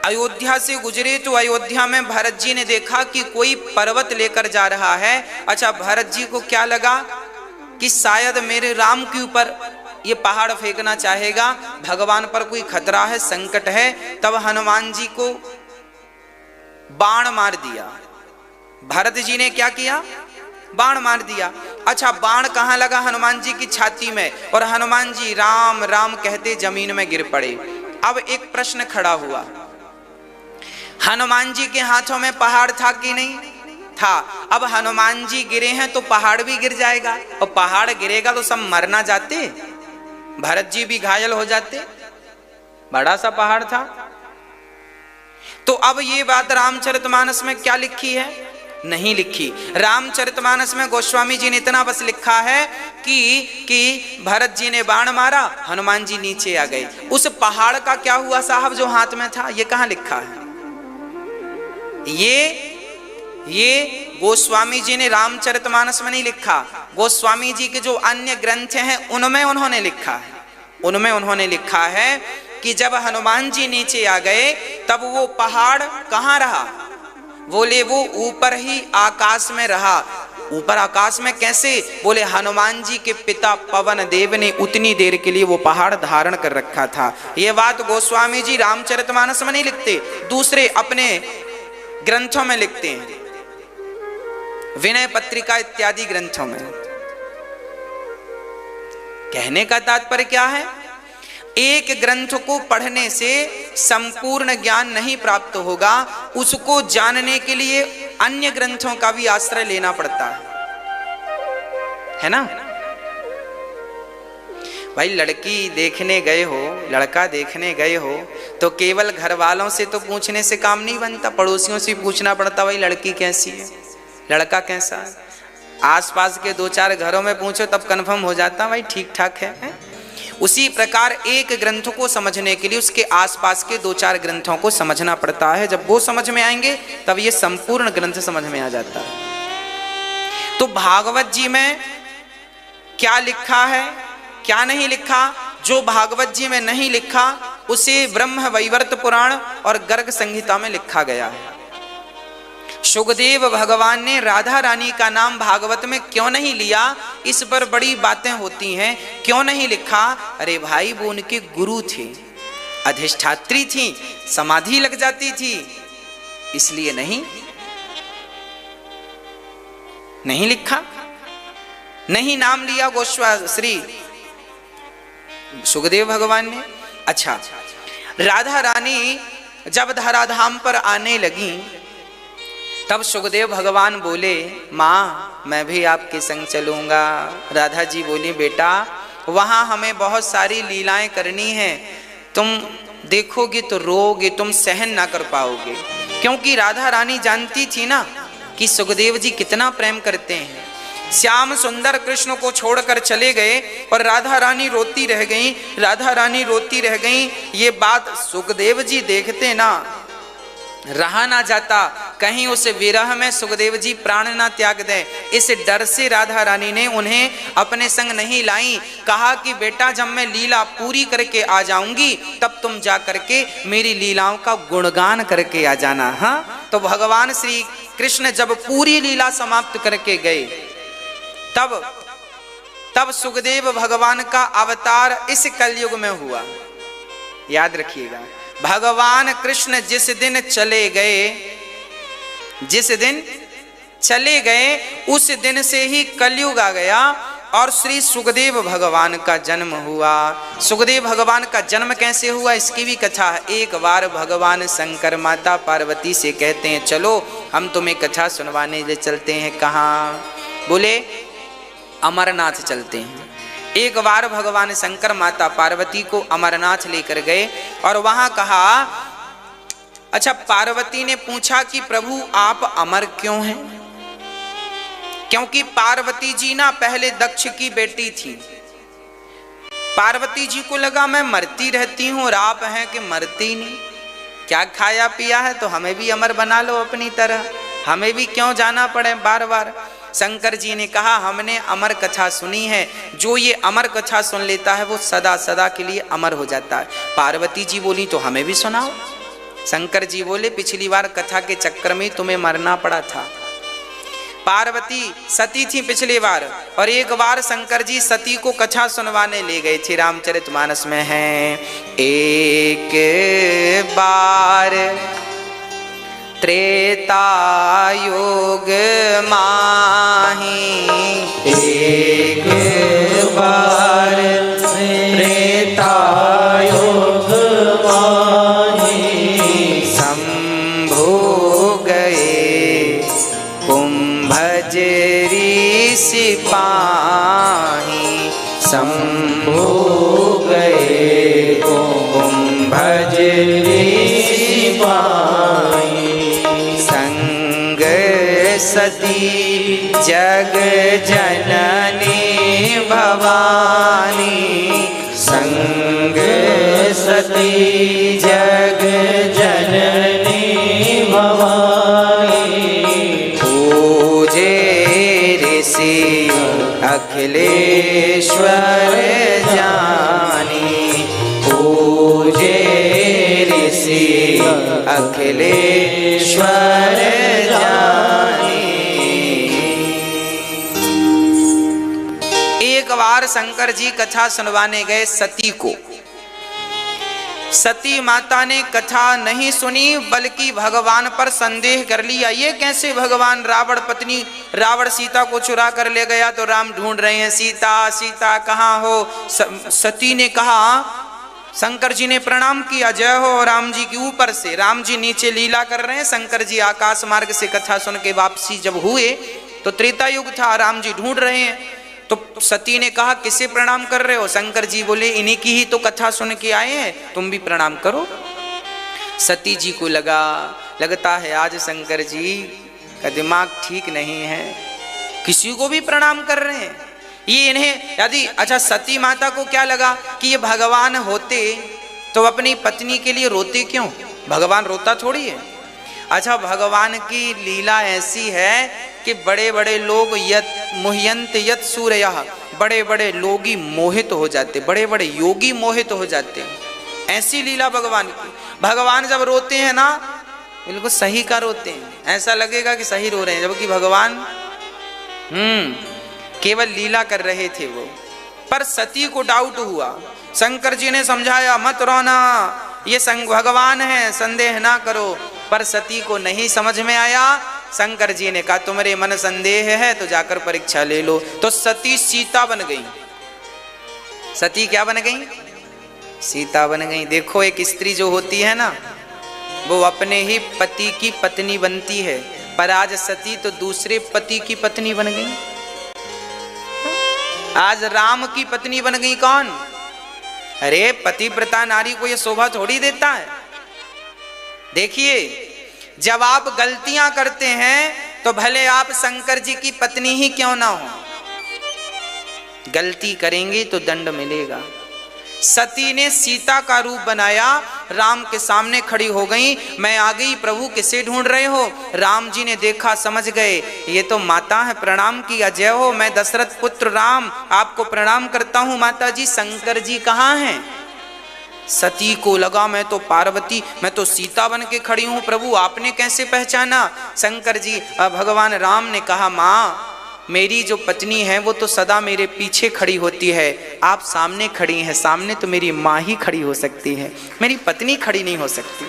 अयोध्या से गुजरे तो अयोध्या में भरत जी ने देखा कि कोई पर्वत लेकर जा रहा है। अच्छा, भरत जी को क्या लगा कि शायद मेरे राम के ऊपर ये पहाड़ फेंकना चाहेगा, भगवान पर कोई खतरा है, संकट है। तब हनुमान जी को बाण मार दिया। भरत जी ने क्या किया? बाण मार दिया। अच्छा, बाण कहां लगा? हनुमान जी की छाती में, और हनुमान जी राम राम कहते जमीन में गिर पड़े। अब एक प्रश्न खड़ा हुआ, हनुमान जी के हाथों में पहाड़ था कि नहीं था? अब हनुमान जी गिरे हैं तो पहाड़ भी गिर जाएगा, और पहाड़ गिरेगा तो सब मर ना जाते? भरत जी भी घायल हो जाते, बड़ा सा पहाड़ था। तो अब ये बात रामचरितमानस में क्या लिखी है? नहीं लिखी। रामचरितमानस में गोस्वामी जी ने इतना बस लिखा है कि भरत जी ने बाण मारा, हनुमान जी नीचे आ गए। उस पहाड़ का क्या हुआ साहब जो हाथ में था? ये कहां लिखा है? ये गोस्वामी जी ने रामचरितमानस में नहीं लिखा। गोस्वामी जी के जो अन्य ग्रंथ हैं उनमें उन्होंने लिखा है। उनमें उन्होंने लिखा है कि जब हनुमान जी नीचे आ गए तब वो पहाड़ कहां रहा? बोले वो ऊपर ही आकाश में रहा। ऊपर आकाश में कैसे? बोले हनुमान जी के पिता पवन देव ने उतनी देर के लिए वो पहाड़ धारण कर रखा था। ये बात गोस्वामी जी रामचरितमानस में नहीं लिखते, दूसरे अपने ग्रंथों में लिखते हैं, विनय पत्रिका इत्यादि ग्रंथों में। कहने का तात्पर्य क्या है? एक ग्रंथ को पढ़ने से संपूर्ण ज्ञान नहीं प्राप्त होगा, उसको जानने के लिए अन्य ग्रंथों का भी आश्रय लेना पड़ता है ना भाई। लड़की देखने गए हो, लड़का देखने गए हो, तो केवल घर वालों से तो पूछने से काम नहीं बनता, पड़ोसियों से पूछना पड़ता, भाई लड़की कैसी है, लड़का कैसा है। आसपास के 2-4 घरों में पूछो तब कंफर्म हो जाता भाई ठीक ठाक है। उसी प्रकार एक ग्रंथ को समझने के लिए उसके आसपास के 2-4 ग्रंथों को समझना पड़ता है। जब वो समझ में आएंगे तब ये संपूर्ण ग्रंथ समझ में आ जाता है। तो भागवत जी में क्या लिखा है, क्या नहीं लिखा? जो भागवत जी में नहीं लिखा उसे ब्रह्म वैवर्त पुराण और गर्ग संहिता में लिखा गया है। सुखदेव भगवान ने राधा रानी का नाम भागवत में क्यों नहीं लिया, इस पर बड़ी बातें होती हैं। क्यों नहीं लिखा? अरे भाई, वो उनके गुरु थे, अधिष्ठात्री थी, समाधि लग जाती थी, इसलिए नहीं लिखा, नहीं नाम लिया गोस्वामी श्री सुखदेव भगवान ने। अच्छा, राधा रानी जब धराधाम पर आने लगी तब सुखदेव भगवान बोले, माँ मैं भी आपके संग चलूंगा। राधा जी बोली, बेटा वहां हमें बहुत सारी लीलाएं करनी है, तुम देखोगे तो रोगे, तुम सहन ना कर पाओगे। क्योंकि राधा रानी जानती थी ना कि सुखदेव जी कितना प्रेम करते हैं। श्याम सुंदर कृष्ण को छोड़कर चले गए और राधा रानी रोती रह गई, राधा रानी रोती रह गई। ये बात सुखदेव जी देखते ना, रहा ना जाता, कहीं उस विरह में सुखदेव जी प्राण ना त्याग दें। इस डर से राधा रानी ने उन्हें अपने संग नहीं लाई। कहा कि बेटा जब मैं लीला पूरी करके आ जाऊंगी तब तुम जा करके मेरी लीलाओं का गुणगान करके आ जाना। हाँ, तो भगवान श्री कृष्ण जब पूरी लीला समाप्त करके गए तब सुखदेव भगवान का अवतार इस कलयुग में हुआ। याद रखिएगा, भगवान कृष्ण जिस दिन चले गए उस दिन से ही कलयुग आ गया और श्री सुखदेव भगवान का जन्म हुआ। सुखदेव भगवान का जन्म कैसे हुआ, इसकी भी कथा है। एक बार भगवान शंकर माता पार्वती से कहते हैं, चलो हम तुम्हें कथा सुनवाने ले चलते हैं। कहाँ? बोले अमरनाथ चलते हैं। एक बार भगवान शंकर माता पार्वती को अमरनाथ लेकर गए और वहां कहा, अच्छा पार्वती ने पूछा कि प्रभु आप अमर क्यों हैं? क्योंकि पार्वती जी ना पहले दक्ष की बेटी थी। पार्वती जी को लगा मैं मरती रहती हूं और आप हैं कि मरती नहीं, क्या खाया पिया है तो हमें भी अमर बना लो अपनी तरह, हमें भी क्यों जाना पड़े बार बार। शंकर जी ने कहा, हमने अमर कथा सुनी है, जो ये अमर कथा सुन लेता है वो सदा सदा के लिए अमर हो जाता है। पार्वती जी बोली, तो हमें भी सुनाओ। शंकर जी बोले, पिछली बार कथा के चक्कर में तुम्हें मरना पड़ा था। पार्वती सती थी पिछली बार, और एक बार शंकर जी सती को कथा सुनवाने ले गए थे। रामचरितमानस में है, एक बार त्रेता युग माही, एक बार त्रेता युग माही, शंभु गए कुंभज ऋषि पाही, शंभु गए कुंभज ऋषि पाही, संग सती जग जननी भवानी, संग सती जग जननी भवानी, पूजे ऋषि अखिलेश्वर जानी, पूजे ऋषि अखिलेश्वर जानी। एक बार शंकर जी कथा सुनवाने गए सती को। सती माता ने कथा नहीं सुनी बल्कि भगवान पर संदेह कर लिया। ये कैसे भगवान, रावण सीता को चुरा कर ले गया तो राम ढूंढ रहे हैं, सीता सीता कहाँ हो? सती ने कहा, शंकर जी ने प्रणाम किया, जय हो राम जी की ऊपर से। राम जी नीचे लीला कर रहे हैं, शंकर जी आकाश मार्ग से कथा सुन के वापसी जब हुए तो त्रेता युग था, राम जी ढूंढ रहे हैं। तो सती ने कहा, किसे प्रणाम कर रहे हो? शंकर जी बोले, इन्हीं की ही तो कथा सुन के आए हैं, तुम भी प्रणाम करो। सती जी को लगता है आज शंकर जी का दिमाग ठीक नहीं है, किसी को भी प्रणाम कर रहे हैं। ये इन्हें यदि, अच्छा सती माता को क्या लगा कि ये भगवान होते तो अपनी पत्नी के लिए रोते क्यों? भगवान रोता थोड़ी है। अच्छा, भगवान की लीला ऐसी है कि बड़े बड़े लोग मुह्यंत यत सूरयः, बड़े बड़े लोगी मोहित हो जाते, बड़े बड़े योगी मोहित हो जाते हैं। ऐसी लीला भगवान की। भगवान जब रोते हैं ना बिल्कुल सही का रोते हैं, ऐसा लगेगा कि सही रो रहे हैं, जबकि भगवान केवल लीला कर रहे थे वो। पर सती को डाउट हुआ, शंकर जी ने समझाया मत रोना, ये भगवान है, संदेह ना करो, पर सती को नहीं समझ में आया। शंकर जी ने कहा तुम्हारे मन संदेह है तो जाकर परीक्षा ले लो। तो सती सीता बन गई। सती क्या बन गई? सीता बन गई। देखो एक स्त्री जो होती है ना, वो अपने ही पति की पत्नी बनती है, पर आज सती तो दूसरे पति की पत्नी बन गई। आज राम की पत्नी बन गई कौन? अरे पतिव्रता नारी को ये शोभा थोड़ी देता है। देखिए जब आप गलतियां करते हैं तो भले आप शंकर जी की पत्नी ही क्यों ना हो, गलती करेंगे तो दंड मिलेगा। सती ने सीता का रूप बनाया, राम के सामने खड़ी हो गई, मैं आ गई प्रभु, किसे ढूंढ रहे हो? राम जी ने देखा, समझ गए ये तो माता है, प्रणाम किया, जय हो, मैं दशरथ पुत्र राम आपको प्रणाम करता हूं माता जी, शंकर जी कहाँ हैं? सती को लगा मैं तो पार्वती, मैं तो सीता बन के खड़ी हूं प्रभु, आपने कैसे पहचाना? शंकर जी भगवान राम ने कहा माँ मेरी जो पत्नी है वो तो सदा मेरे पीछे खड़ी होती है, आप सामने खड़ी हैं, सामने तो मेरी माँ ही खड़ी हो सकती है, मेरी पत्नी खड़ी नहीं हो सकती।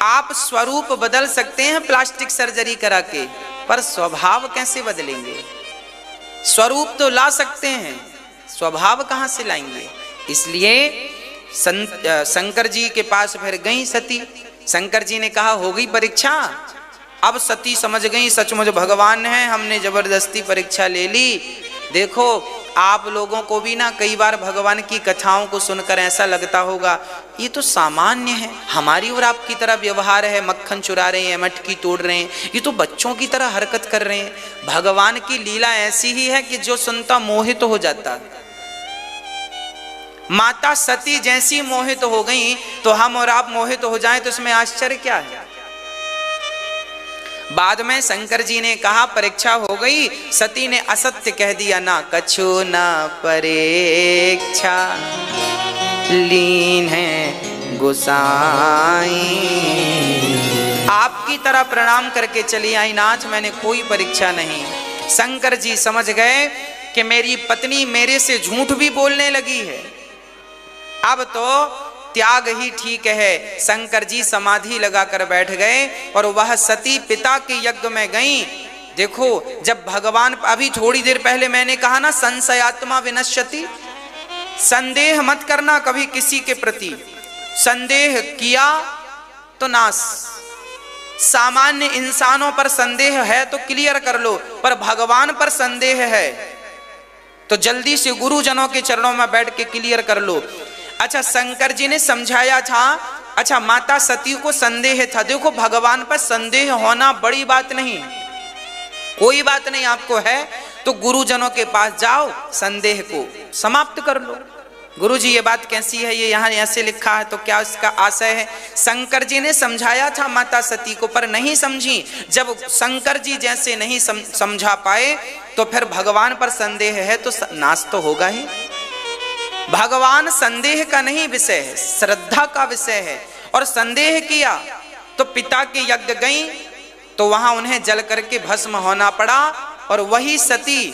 आप स्वरूप बदल सकते हैं प्लास्टिक सर्जरी करा के, पर स्वभाव कैसे बदलेंगे? स्वरूप तो ला सकते हैं, स्वभाव कहां से लाएंगे? इसलिए शंकर जी के पास फिर गई सती। शंकर जी ने कहा हो गई परीक्षा? अब सती समझ गई सचमुच भगवान है, हमने जबरदस्ती परीक्षा ले ली। देखो आप लोगों को भी ना कई बार भगवान की कथाओं को सुनकर ऐसा लगता होगा ये तो सामान्य है, हमारी और आपकी तरह व्यवहार है, मक्खन चुरा रहे हैं, मटकी तोड़ रहे हैं, ये तो बच्चों की तरह हरकत कर रहे हैं। भगवान की लीला ऐसी ही है कि जो सुनता मोहित हो जाता। माता सती जैसी मोहित हो गई तो हम और आप मोहित हो जाएं तो इसमें आश्चर्य क्या है? बाद में शंकर जी ने कहा परीक्षा हो गई, सती ने असत्य कह दिया, ना कछु ना परीक्षा लीन है गोसाई, आपकी तरह प्रणाम करके चली आई नाथ, मैंने कोई परीक्षा नहीं। शंकर जी समझ गए कि मेरी पत्नी मेरे से झूठ भी बोलने लगी है, अब तो त्याग ही ठीक है। शंकर जी समाधि लगाकर बैठ गए और वह सती पिता के यज्ञ में गई। देखो जब भगवान, अभी थोड़ी देर पहले मैंने कहा ना संशयात्मा विनश्यति, संदेह मत करना कभी किसी के प्रति, संदेह किया तो नाश। सामान्य इंसानों पर संदेह है तो क्लियर कर लो, पर भगवान पर संदेह है तो जल्दी से गुरुजनों के चरणों में बैठ के क्लियर कर लो। अच्छा शंकर जी ने समझाया था, अच्छा माता सती को संदेह था, देखो भगवान पर संदेह होना बड़ी बात नहीं, कोई बात नहीं, आपको है तो गुरुजनों के पास जाओ, संदेह को समाप्त कर लो। गुरुजी ये बात कैसी है, ये यहाँ ऐसे लिखा है तो क्या इसका आशय है? शंकर जी ने समझाया था माता सती को, पर नहीं समझी। जब शंकर जी जैसे नहीं समझा पाए तो फिर भगवान पर संदेह है तो नाश तो होगा ही। भगवान संदेह का नहीं विषय है, श्रद्धा का विषय है। और संदेह किया तो पिता के यज्ञ गई तो वहां उन्हें जल करके भस्म होना पड़ा, और वही सती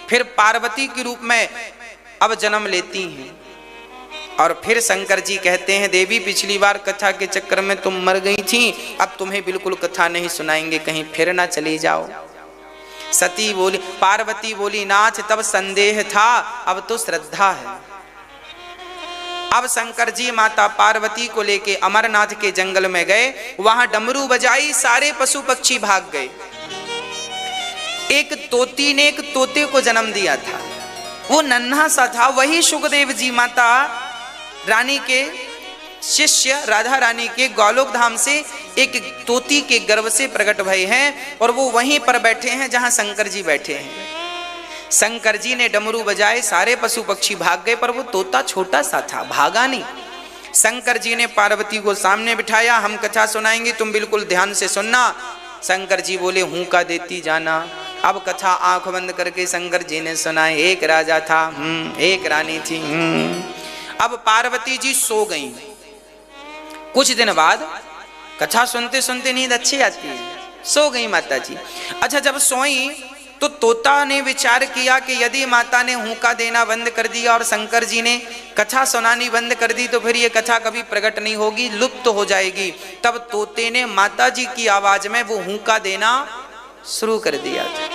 फिर पार्वती के रूप में अब जन्म लेती हैं। और फिर शंकर जी कहते हैं देवी पिछली बार कथा के चक्कर में तुम मर गई थी, अब तुम्हें बिल्कुल कथा नहीं सुनाएंगे, कहीं फिर ना चली जाओ। सती बोली, पार्वती बोली नाथ तब संदेह था, अब तो श्रद्धा है। अब शंकर जी माता पार्वती को लेके अमरनाथ के जंगल में गए, वहां डमरू बजाई, सारे पशु पक्षी भाग गए। एक तोती ने एक तोते को जन्म दिया था, वो नन्हा सा था, वही सुखदेव जी माता रानी के शिष्य राधा रानी के गोलोक धाम से एक तोती के गर्भ से प्रकट भये हैं, और वो वहीं पर बैठे हैं जहां शंकर जी बैठे हैं। शंकर जी ने डमरू बजाए, सारे पशु पक्षी भाग गए, पर वो तोता छोटा सा था, भागा नहीं। शंकर जी ने पार्वती को सामने बिठाया, हम कथा सुनाएंगे, तुम बिल्कुल ध्यान से सुनना। शंकर जी बोले हूं का देती जाना। अब कथा आंख बंद करके शंकर जी ने सुनाई। एक राजा था, एक रानी थी। अब पार्वती जी सो गईं। कुछ दिन बाद कथा सुनते सुनते नींद अच्छी आती है, सो गई माता जी। अच्छा, जब सोई तो तोता ने विचार किया कि यदि माता ने हुंका देना बंद कर दिया और शंकर जी ने कथा सुनानी बंद कर दी तो फिर ये कथा कभी प्रकट नहीं होगी, लुप्त हो जाएगी। तब तोते ने माता जी की आवाज में वो हुंका देना शुरू कर दिया था।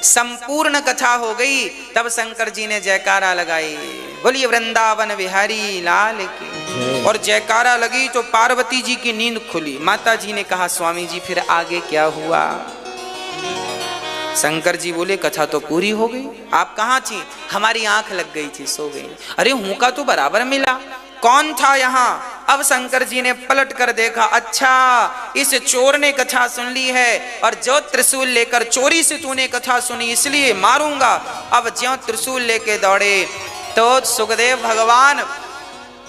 संपूर्ण कथा हो गई। तब शंकर जी ने जयकारा लगाई, बोलिए वृंदावन बिहारी लाल की। और जयकारा लगी तो पार्वती जी की नींद खुली। माता जी ने कहा स्वामी जी फिर आगे क्या हुआ? शंकर जी बोले कथा तो पूरी हो गई, आप कहाँ थी? हमारी आंख लग गई थी, सो गई। अरे हुंका तो बराबर मिला, कौन था यहाँ? अब शंकर जी ने पलट कर देखा, अच्छा इस चोर ने कथा सुन ली है और जो त्रिशूल लेकर चोरी से तूने कथा सुनी इसलिए मारूंगा। अब ज्यों त्रिशूल लेके दौड़े तो सुखदेव भगवान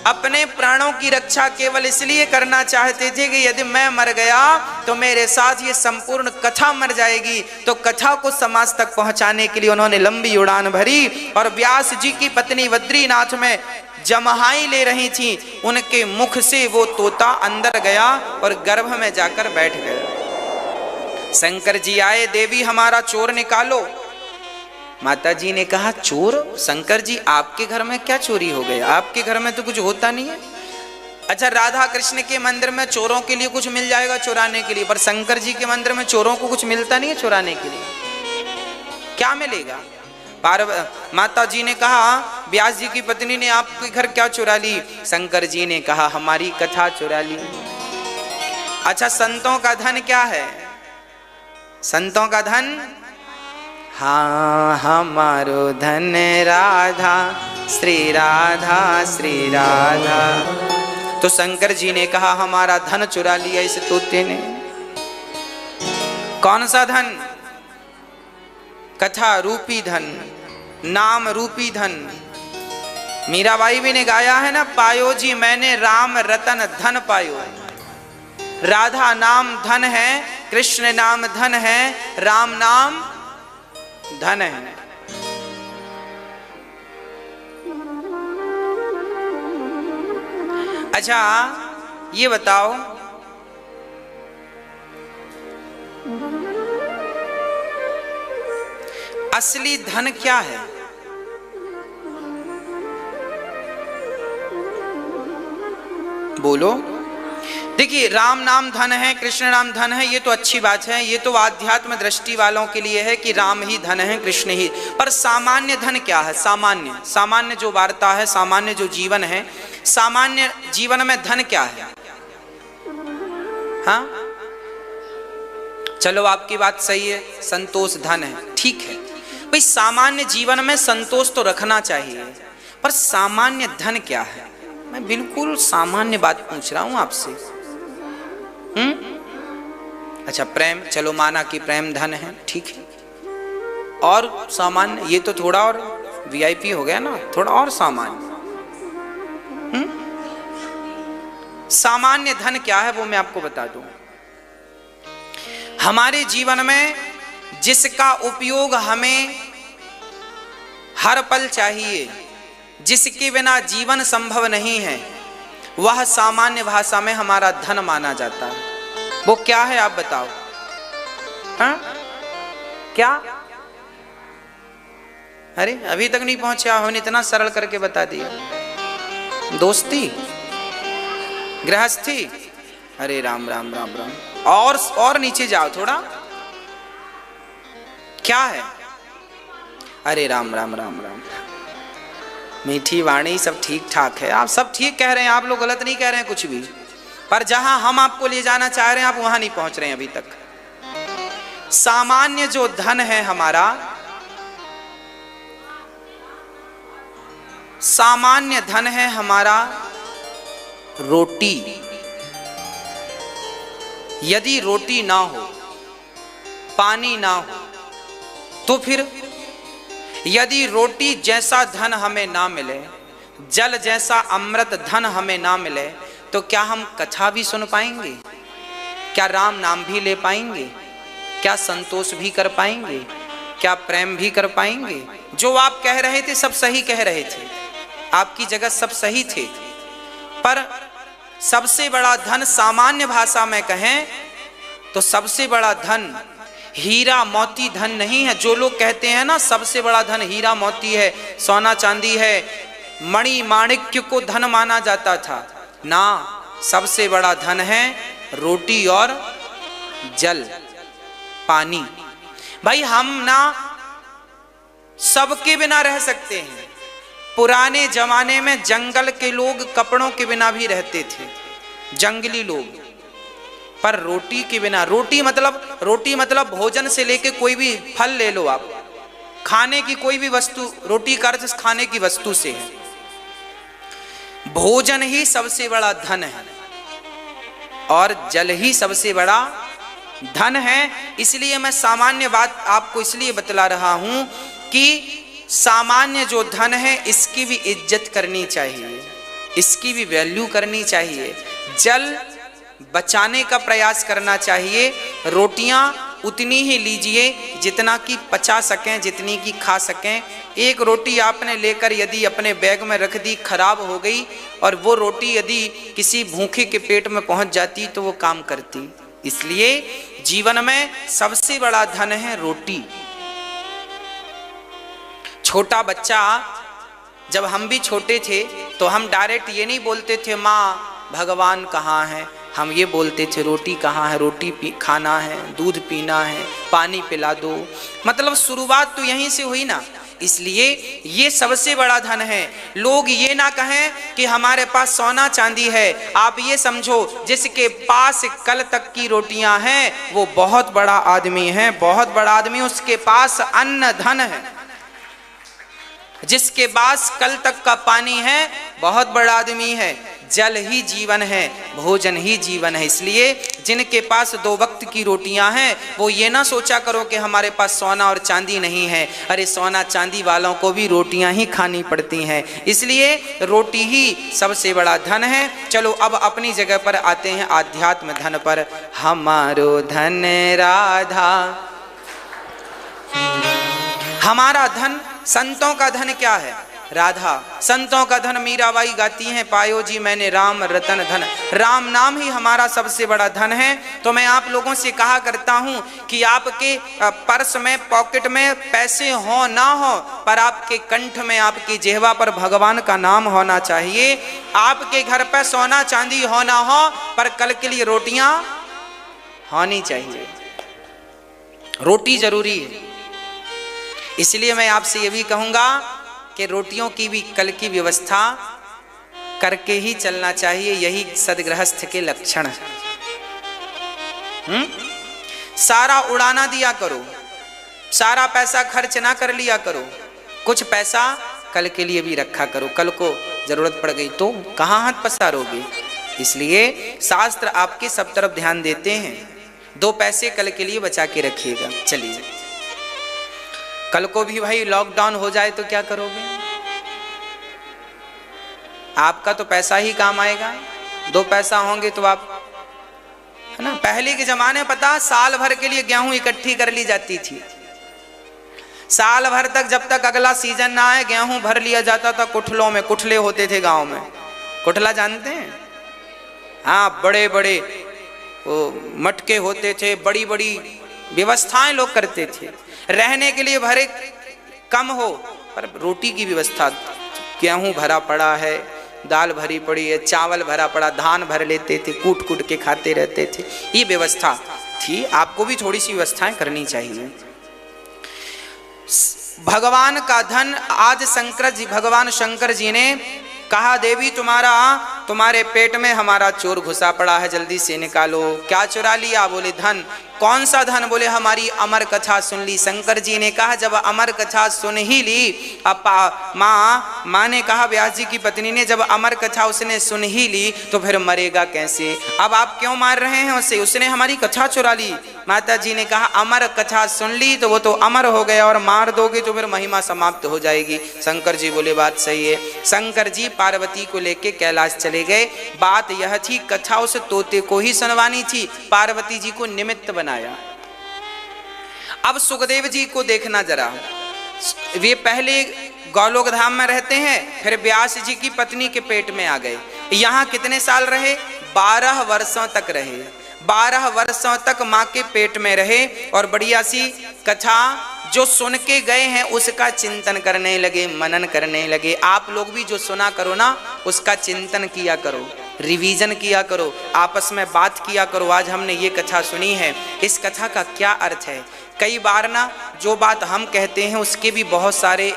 अपने प्राणों की रक्षा केवल इसलिए करना चाहते थे कि यदि मैं मर गया तो मेरे साथ ये संपूर्ण कथा मर जाएगी। तो कथा को समाज तक पहुंचाने के लिए उन्होंने लंबी उड़ान भरी और व्यास जी की पत्नी बद्रीनाथ में जमहाई ले रही थी, उनके मुख से वो तोता अंदर गया और गर्भ में जाकर बैठ गया। शंकर जी आए, देवी हमारा चोर निकालो। माता जी ने कहा चोर? शंकर जी आपके घर में क्या चोरी हो गया? आपके घर में तो कुछ होता नहीं है। अच्छा, राधा कृष्ण के मंदिर में चोरों के लिए कुछ मिल जाएगा चुराने के लिए, पर शंकर जी के मंदिर में चोरों को कुछ मिलता नहीं है चुराने के लिए। क्या मिलेगा? माता जी ने कहा व्यास जी की पत्नी ने आपके घर क्या चुरा ली? शंकर जी ने कहा हमारी कथा चुरा ली। अच्छा, संतों का धन क्या है? संतों का धन, हाँ हमारो धन राधा श्री राधा श्री राधा। तो शंकर जी ने कहा हमारा धन चुरा लिया इस तोते ने। कौन सा धन? कथा रूपी धन, नाम रूपी धन। मीराबाई भी ने गाया है ना, पायो जी मैंने राम रतन धन पायो। राधा नाम धन है, कृष्ण नाम धन है, राम नाम धन है। अच्छा ये बताओ, असली धन क्या है? बोलो। देखिए, राम नाम धन है, कृष्ण नाम धन है, ये तो अच्छी बात है, ये तो आध्यात्म दृष्टि वालों के लिए है कि राम ही धन है, कृष्ण ही। पर सामान्य धन क्या है? सामान्य जो वार्ता है, सामान्य जो जीवन है, सामान्य जीवन में धन क्या है? हाँ चलो आपकी बात सही है, संतोष धन है, ठीक है भाई। सामान्य जीवन में संतोष तो रखना चाहिए, पर सामान्य धन क्या है? मैं बिल्कुल सामान्य बात पूछ रहा हूं आपसे। अच्छा, प्रेम, चलो माना कि प्रेम धन है, ठीक है। और सामान्य, ये तो थोड़ा और वीआईपी हो गया ना, थोड़ा और सामान्य। सामान्य धन क्या है वो मैं आपको बता दूं। हमारे जीवन में जिसका उपयोग हमें हर पल चाहिए, जिसके बिना जीवन संभव नहीं है, वह सामान्य भाषा में हमारा धन माना जाता है। वो क्या है आप बताओ? हाँ क्या? अरे अभी तक नहीं पहुंचे, हमने इतना सरल करके बता दिया। दोस्ती, गृहस्थी, अरे राम राम राम राम। और नीचे जाओ थोड़ा, क्या है? अरे राम राम राम राम। मीठी वाणी, सब ठीक ठाक है, आप सब ठीक कह रहे हैं, आप लोग गलत नहीं कह रहे हैं कुछ भी, पर जहां हम आपको ले जाना चाह रहे हैं आप वहां नहीं पहुंच रहे हैं अभी तक। सामान्य जो धन है हमारा, सामान्य धन है हमारा रोटी। यदि रोटी ना हो, पानी ना हो, तो फिर यदि रोटी जैसा धन हमें ना मिले, जल जैसा अमृत धन हमें ना मिले, तो क्या हम कथा भी सुन पाएंगे? क्या राम नाम भी ले पाएंगे? क्या संतोष भी कर पाएंगे? क्या प्रेम भी कर पाएंगे? जो आप कह रहे थे सब सही कह रहे थे, आपकी जगह सब सही थे, पर सबसे बड़ा धन सामान्य भाषा में कहें तो सबसे बड़ा धन हीरा मोती धन नहीं है। जो लोग कहते हैं ना सबसे बड़ा धन हीरा मोती है, सोना चांदी है, मणि माणिक्य को धन माना जाता था ना, सबसे बड़ा धन है रोटी और जल, पानी। भाई हम ना सबके बिना रह सकते हैं। पुराने जमाने में जंगल के लोग कपड़ों के बिना भी रहते थे, जंगली लोग, पर रोटी के बिना। रोटी मतलब भोजन से लेके कोई भी फल ले लो आप, खाने की कोई भी वस्तु, रोटी का अर्थ खाने की वस्तु से है। भोजन ही सबसे बड़ा धन है और जल ही सबसे बड़ा धन है। इसलिए मैं सामान्य बात आपको इसलिए बतला रहा हूं कि सामान्य जो धन है इसकी भी इज्जत करनी चाहिए, इसकी भी वैल्यू करनी चाहिए। जल बचाने का प्रयास करना चाहिए। रोटियां उतनी ही लीजिए जितना कि पचा सकें, जितनी कि खा सकें। एक रोटी आपने लेकर यदि अपने बैग में रख दी, खराब हो गई, और वो रोटी यदि किसी भूखे के पेट में पहुंच जाती तो वो काम करती। इसलिए जीवन में सबसे बड़ा धन है रोटी। छोटा बच्चा, जब हम भी छोटे थे तो हम डायरेक्ट ये नहीं बोलते थे माँ भगवान कहाँ है, हम ये बोलते थे रोटी कहाँ है, रोटी खाना है, दूध पीना है, पानी पिला दो। मतलब शुरुआत तो यहीं से हुई ना। इसलिए ये सबसे बड़ा धन है। लोग ये ना कहें कि हमारे पास सोना चांदी है। आप ये समझो जिसके पास कल तक की रोटियां हैं वो बहुत बड़ा आदमी है, बहुत बड़ा आदमी। उसके पास अन्न धन है। जिसके पास कल तक का पानी है बहुत बड़ा आदमी है। जल ही जीवन है, भोजन ही जीवन है। इसलिए जिनके पास 2 वक्त की रोटियां हैं वो ये ना सोचा करो कि हमारे पास सोना और चांदी नहीं है। अरे सोना चांदी वालों को भी रोटियां ही खानी पड़ती हैं। इसलिए रोटी ही सबसे बड़ा धन है। चलो अब अपनी जगह पर आते हैं आध्यात्म धन पर। हमारो धन राधा, हमारा धन, संतों का धन क्या है? राधा। संतों का धन मीराबाई गाती हैं, पायो जी मैंने राम रतन धन। राम नाम ही हमारा सबसे बड़ा धन है। तो मैं आप लोगों से कहा करता हूं कि आपके पर्स में, पॉकेट में पैसे हो ना हो, पर आपके कंठ में, आपकी जिह्वा पर भगवान का नाम होना चाहिए। आपके घर पर सोना चांदी हो ना हो, पर कल के लिए रोटियां होनी चाहिए। रोटी जरूरी है। इसलिए मैं आपसे ये भी कहूंगा कि रोटियों की भी कल की व्यवस्था करके ही चलना चाहिए। यही सदगृहस्थ के लक्षण है। सारा उड़ाना दिया करो, सारा पैसा खर्च ना कर लिया करो। कुछ पैसा कल के लिए भी रखा करो। कल को जरूरत पड़ गई तो कहाँ हाथ पसारोगे। इसलिए शास्त्र आपके सब तरफ ध्यान देते हैं। 2 पैसे कल के लिए बचा के रखिएगा। चलिए, कल को भी भाई लॉकडाउन हो जाए तो क्या करोगे? आपका तो पैसा ही काम आएगा। 2 पैसा होंगे तो आप, है ना। पहले के जमाने पता, साल भर के लिए गेहूं इकट्ठी कर ली जाती थी। साल भर तक, जब तक अगला सीजन ना आए, गेहूं भर लिया जाता था कुठलों में। कुठले होते थे गांव में। कुठला जानते हैं? हाँ, बड़े बड़े वो मटके होते थे, बड़ी बड़ी व्यवस्थाएं लोग करते थे। रहने के लिए भरे कम हो, पर रोटी की व्यवस्था। गेहूं भरा पड़ा है, दाल भरी पड़ी है, चावल भरा पड़ा, धान भर लेते थे, कूट कूट के खाते रहते थे। ये व्यवस्था थी। आपको भी थोड़ी सी व्यवस्थाएं करनी चाहिए। भगवान का धन, आज भगवान शंकर जी ने कहा, देवी तुम्हारे पेट में हमारा चोर घुसा पड़ा है, जल्दी से निकालो। क्या चुरा लिया? बोले धन। कौन सा धन? बोले हमारी अमर कथा सुन ली। शंकर जी ने कहा, जब अमर कथा सुन ही ली, अब माँ ने कहा, व्यास जी की पत्नी ने, जब अमर कथा उसने सुन ही ली तो फिर मरेगा कैसे? अब आप क्यों मार रहे हैं उसे? उसने हमारी कथा चुरा ली। माता जी ने कहा, अमर कथा सुन ली तो वो तो अमर हो गया, और मार दोगे तो फिर महिमा समाप्त हो जाएगी। शंकर जी बोले बात सही है। शंकर जी पार्वती को लेके कैलाश चले गए। बात यह थी, कथा उस तोते को ही सुनवानी थी। पार्वती जी को निमित्त बनाया। अब सुखदेव जी को देखना जरा। वे पहले गौलोक धाम में रहते हैं, फिर व्यास जी की पत्नी के पेट में आ गए। यहाँ कितने साल रहे? 12 वर्षों तक रहे। 12 वर्षों तक माँ के पेट में रहे और बढ़िया सी कथा जो सुन के गए हैं उसका चिंतन करने लगे, मनन करने लगे। आप लोग भी जो सुना करो ना उसका चिंतन किया करो, रिवीजन किया करो, आपस में बात किया करो। आज हमने ये कथा सुनी है, इस कथा का क्या अर्थ है? कई बार ना जो बात हम कहते हैं उसके भी बहुत सारे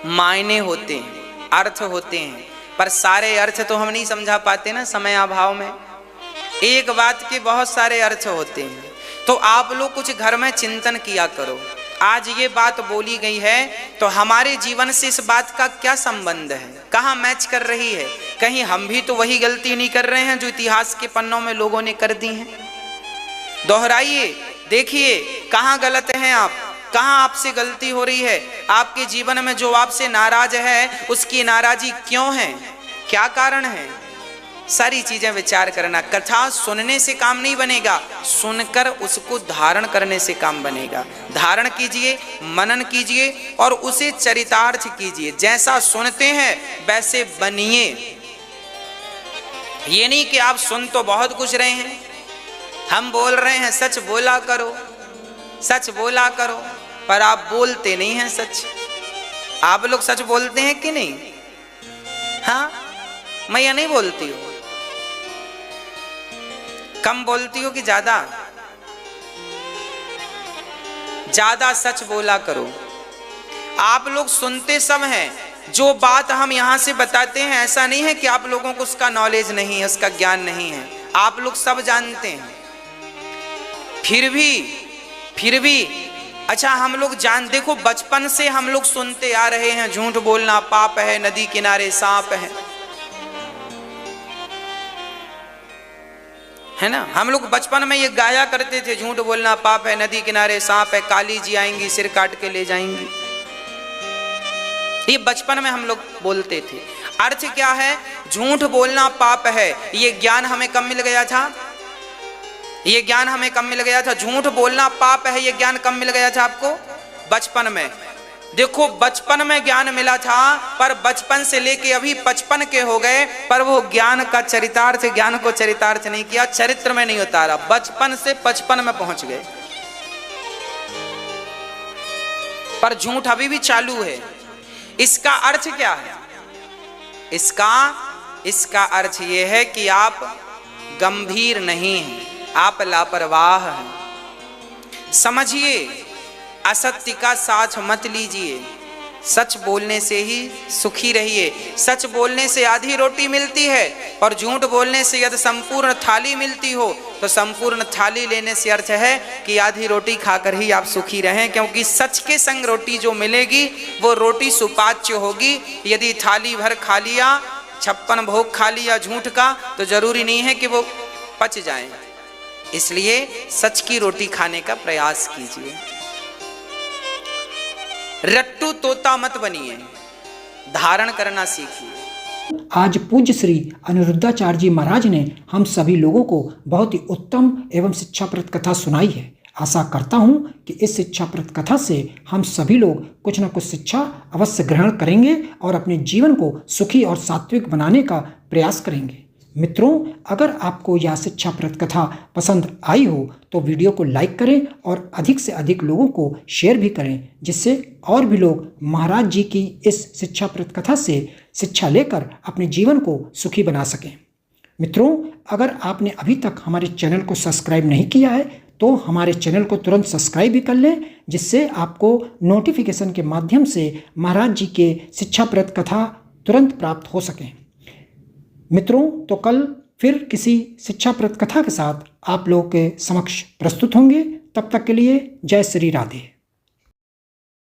मायने होते हैं, अर्थ होते हैं, पर सारे अर्थ तो हम नहीं समझा पाते ना समय अभाव में। एक बात के बहुत सारे अर्थ होते हैं। तो आप लोग कुछ घर में चिंतन किया करो। आज ये बात बोली गई है तो हमारे जीवन से इस बात का क्या संबंध है, कहाँ मैच कर रही है? कहीं हम भी तो वही गलती नहीं कर रहे हैं जो इतिहास के पन्नों में लोगों ने कर दी है? दोहराइए, देखिए कहाँ गलत हैं आप, कहाँ आपसे गलती हो रही है। आपके जीवन में जो आपसे नाराज है उसकी नाराजी क्यों है, क्या कारण है? सारी चीजें विचार करना। कथा सुनने से काम नहीं बनेगा, सुनकर उसको धारण करने से काम बनेगा। धारण कीजिए, मनन कीजिए और उसे चरितार्थ कीजिए। जैसा सुनते हैं वैसे बनिए। ये नहीं कि आप सुन तो बहुत कुछ रहे हैं, हम बोल रहे हैं सच बोला करो, सच बोला करो, पर आप बोलते नहीं हैं सच। आप लोग सच बोलते हैं कि नहीं? हाँ, मैं ये नहीं बोलती हूँ। कम बोलती हो कि ज्यादा? ज्यादा सच बोला करो। आप लोग सुनते सब हैं, जो बात हम यहां से बताते हैं ऐसा नहीं है कि आप लोगों को उसका नॉलेज नहीं है, उसका ज्ञान नहीं है, आप लोग सब जानते हैं। फिर भी अच्छा हम लोग देखो बचपन से हम लोग सुनते आ रहे हैं झूठ बोलना पाप है, नदी किनारे सांप है ना। हम लोग बचपन में ये गाया करते थे, झूठ बोलना पाप है, नदी किनारे सांप है, काली जी आएंगी सिर काट के ले जाएंगी। ये बचपन में हम लोग बोलते थे। अर्थ क्या है? झूठ बोलना पाप है। ये ज्ञान हमें कब मिल गया था? ये ज्ञान हमें कब मिल गया था? झूठ बोलना पाप है, ये ज्ञान कब मिल गया था आपको? बचपन में। देखो बचपन में ज्ञान मिला था, पर बचपन से लेके अभी 55 के हो गए, पर वो ज्ञान का चरितार्थ, ज्ञान को चरितार्थ नहीं किया, चरित्र में नहीं उतारा। बचपन से 55 में पहुंच गए, पर झूठ अभी भी चालू है। इसका अर्थ क्या है? इसका अर्थ ये है कि आप गंभीर नहीं हैं, आप लापरवाह हैं। समझिए, असत्य का साथ मत लीजिए, सच बोलने से ही सुखी रहिए। सच बोलने से आधी रोटी मिलती है और झूठ बोलने से यदि संपूर्ण थाली मिलती हो तो संपूर्ण थाली लेने से अर्थ है कि आधी रोटी खाकर ही आप सुखी रहें, क्योंकि सच के संग रोटी जो मिलेगी वो रोटी सुपाच्य होगी। यदि थाली भर खा लिया, 56 भोग खा लिया झूठ का, तो जरूरी नहीं है कि वो पच जाए। इसलिए सच की रोटी खाने का प्रयास कीजिए। रट्टू तोता मत बनिए, धारण करना सीखिए। आज पूज्य श्री अनिरुद्धाचार्य जी महाराज ने हम सभी लोगों को बहुत ही उत्तम एवं शिक्षाप्रद कथा सुनाई है। आशा करता हूं कि इस शिक्षाप्रद कथा से हम सभी लोग कुछ न कुछ शिक्षा अवश्य ग्रहण करेंगे और अपने जीवन को सुखी और सात्विक बनाने का प्रयास करेंगे। मित्रों, अगर आपको यह शिक्षाप्रद कथा पसंद आई हो तो वीडियो को लाइक करें और अधिक से अधिक लोगों को शेयर भी करें, जिससे और भी लोग महाराज जी की इस शिक्षाप्रद कथा से शिक्षा लेकर अपने जीवन को सुखी बना सकें। मित्रों, अगर आपने अभी तक हमारे चैनल को सब्सक्राइब नहीं किया है तो हमारे चैनल को तुरंत सब्सक्राइब भी कर लें, जिससे आपको नोटिफिकेशन के माध्यम से महाराज जी के शिक्षाप्रद कथा तुरंत प्राप्त हो सकें। मित्रों, तो कल फिर किसी शिक्षाप्रद कथा के साथ आप लोगों के समक्ष प्रस्तुत होंगे। तब तक के लिए जय श्री राधे।